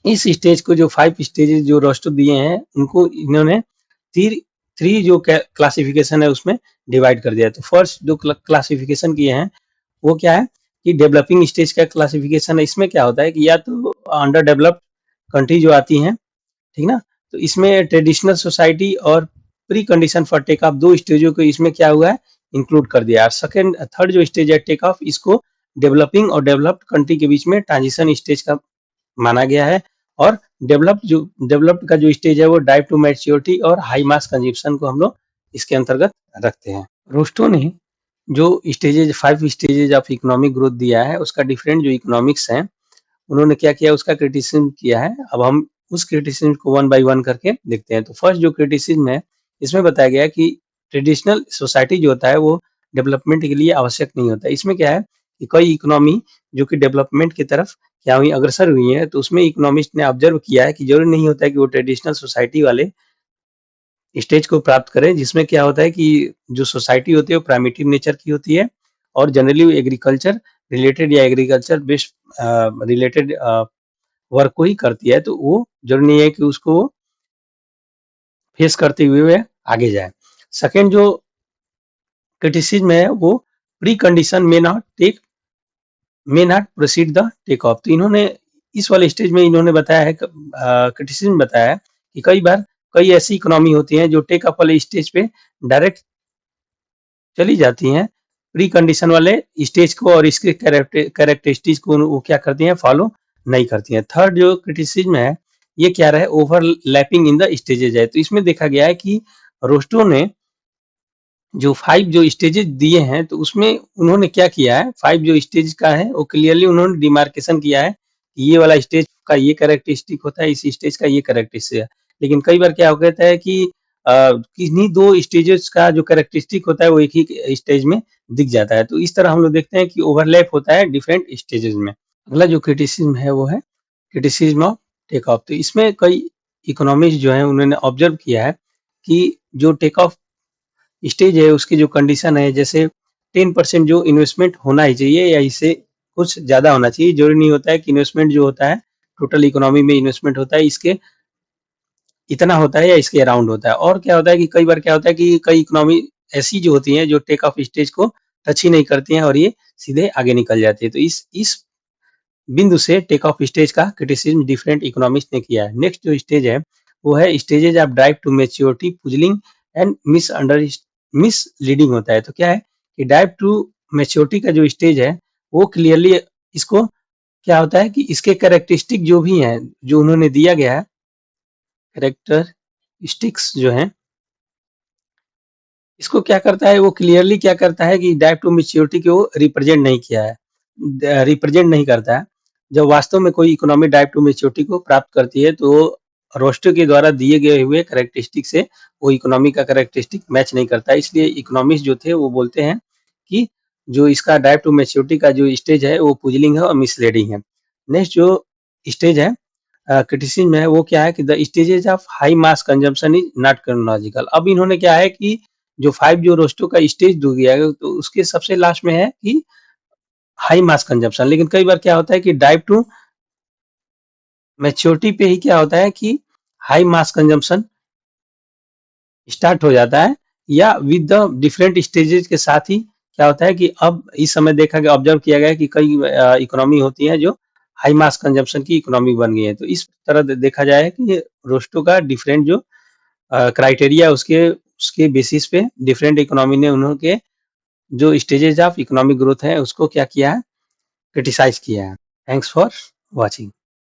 इस स्टेज को जो 5 स्टेजेस जो रोस्टर दिए हैं उनको इन्होंने थ्री थ्री जो क्लासिफिकेशन है उसमें डिवाइड कर दिया है। तो फर्स्ट जो क्लासिफिकेशन किए हैं वो क्या है कि डेवलपिंग स्टेज का क्लासिफिकेशन है। इसमें क्या होता है कि या तो अंडर डेवलप्ड कंट्री जो आती हैं, ठीक ना, तो इसमें ट्रेडिशनल सोसाइटी और pre condition for take off दो स्टेजों को इसमें क्या हुआ है, इंक्लूड कर दिया। सेकंड थर्ड जो स्टेज है टेक ऑफ, इसको डेवलपिंग और डेवलप्ड कंट्री के बीच में ट्रांजिशन स्टेज का माना गया है। और डेवलप्ड का जो स्टेज है वो डाइव टू मैच्योरिटी और हाई मास कंजप्शन को हम लोग इसके अंतर्गत रखते हैं। रोस्टो ने जो stages 5 stages of economic growth दिया है उसका डिफरेंट जो इकोनॉमिक्स हैं उन्होंने क्या किया, उसका क्रिटिसिज्म किया है। अब हम उस क्रिटिसिज्म को वन बाय वन करके देखते हैं। तो फर्स्ट जो क्रिटिसिज्म है इसमें बताया गया है कि ट्रेडिशनल सोसाइटी जो होता है वो डेवलपमेंट के लिए आवश्यक नहीं होता। इसमें क्या है कि कई इकोनॉमी जो कि डेवलपमेंट की तरफ क्या हुई, अग्रसर हुई है, तो उसमें इकोनॉमिस्ट ने ऑब्जर्व किया है कि जरूरी नहीं होता है कि वो ट्रेडिशनल सोसाइटी वाले स्टेज को प्राप्त करें, जिसमें क्या होता है कि जो सोसाइटी होती है वो प्राइमेटिव नेचर की होती है और जनरली एग्रीकल्चर रिलेटेड या एग्रीकल्चर बेस्ड रिलेटेड वर्क को ही करती है। तो वो जरूरी नहीं है कि उसको फेस करते हुए वे आगे जाए। सेकेंड जो क्रिटिसिज्म है वो pre condition may not proceed the take off. तो इन्होंने इस वाले स्टेज में इन्होंने बताया है, क्रिटिसिज्म बताया है कि कई बार कई ऐसी इकोनॉमी होती हैं जो टेक अप वाले स्टेज पे डायरेक्ट चली जाती हैं, प्री कंडीशन वाले स्टेज को और इसके कैरेक्टरिस्टिक्स को वो क्या करती हैं, फॉलो नहीं करती हैं। थर्ड जो क्रिटिसिज्म है ये क्या रहा है, ओवरलैपिंग इन द स्टेजेज है। तो इसमें देखा गया है कि रोस्टो ने जो 5 जो स्टेजेस दिए हैं तो उसमें उन्होंने क्या किया है, 5 जो स्टेज का है वो क्लियरली उन्होंने डिमार्केशन किया है कि ये वाला स्टेज का ये कैरेक्टरिस्टिक होता है, इस स्टेज का ये कैरेक्टरिस्टिक है। लेकिन कई बार क्या हो कहता है कि किन्हीं 2 स्टेजेस का जो कैरेक्टरिस्टिक होता है वो एक ही स्टेज में दिख जाता है। तो इस तरह हम लोग देखते हैं कि ओवरलैप होता है डिफरेंट स्टेजेस में। अगला जो क्रिटिसिज्म है वो है क्रिटिसिज्म ऑफ टेक ऑफ। तो इसमें कई इकोनॉमिस्ट जो है उन्होंने ऑब्जर्व किया है कि जो टेक ऑफ स्टेज है उसकी जो कंडीशन है, जैसे 10% जो इन्वेस्टमेंट होना ही चाहिए या इससे कुछ ज्यादा होना चाहिए। जरूरी नहीं होता है कि इन्वेस्टमेंट जो होता है, टोटल इकोनॉमी में इन्वेस्टमेंट होता है इसके इतना होता है या इसके अराउंड होता है। और क्या होता है कि कई बार क्या होता है कि कई इकोनॉमी ऐसी जो होती हैं जो टेक ऑफ स्टेज को टच ही नहीं करती हैं और ये सीधे आगे निकल जाती है। तो इस बिंदु से टेक ऑफ स्टेज का क्रिटिसिज्म डिफरेंट इकोनॉमिस्ट ने किया है। नेक्स्ट जो स्टेज है वो है stages of drive to maturity, puzzling and misleading होता है। तो क्या है कि ड्राइव टू मेच्योरिटी का जो स्टेज है वो क्लियरली इसको क्या होता है कि इसके कैरेक्टरिस्टिक जो भी हैं जो उन्होंने दिया गया है, कैरेक्टरिस्टिक्स जो हैं, इसको क्या करता है, वो क्लियरली क्या करता है कि ड्राइव टू मैच्योरिटी को रिप्रेजेंट नहीं किया है, रिप्रेजेंट नहीं करता है। जब वास्तव में कोई इकोनॉमी ड्राइव टू मैच्योरिटी को प्राप्त करती है तो रोस्टर के द्वारा दिए गए हुए कैरेक्टरिस्टिक से वो इकोनॉमी का कैरेक्टरिस्टिक मैच नहीं करता है। इसलिए इकोनॉमिस्ट जो थे वो बोलते हैं कि जो इसका ड्राइव टू मैच्योरिटी का जो स्टेज है वो पुजलिंग है और मिसलीडिंग है। नेक्स्ट जो स्टेज है क्रिटिसिज्म है वो क्या है कि the stages of high mass consumption is not chronological. अब इन्होंने क्या है कि जो 5 जो रोस्टो का स्टेज दो दिया है तो उसके सबसे लास्ट में है कि हाई मास कंजम्पशन। लेकिन कई बार क्या होता है कि ड्राइव टू मैच्योरिटी पे ही क्या होता है कि हाई मास कंजम्पशन स्टार्ट हो जाता है, या विद द डिफरेंट स्टेजेस के साथ ही क्या होता है कि अब इस समय देखा गया, ऑब्जर्व किया गया कि कई इकोनॉमी होती हैं जो हाई मास कंजम्पशन की इकोनॉमी बन गई है। तो इस तरह देखा जाए कि रोस्टो का डिफरेंट जो क्राइटेरिया उसके उसके बेसिस पे डिफरेंट इकोनॉमी ने उन्होंने जो स्टेजेस ऑफ इकोनॉमिक ग्रोथ है उसको क्या किया है, क्रिटिसाइज किया है। Thanks for watching.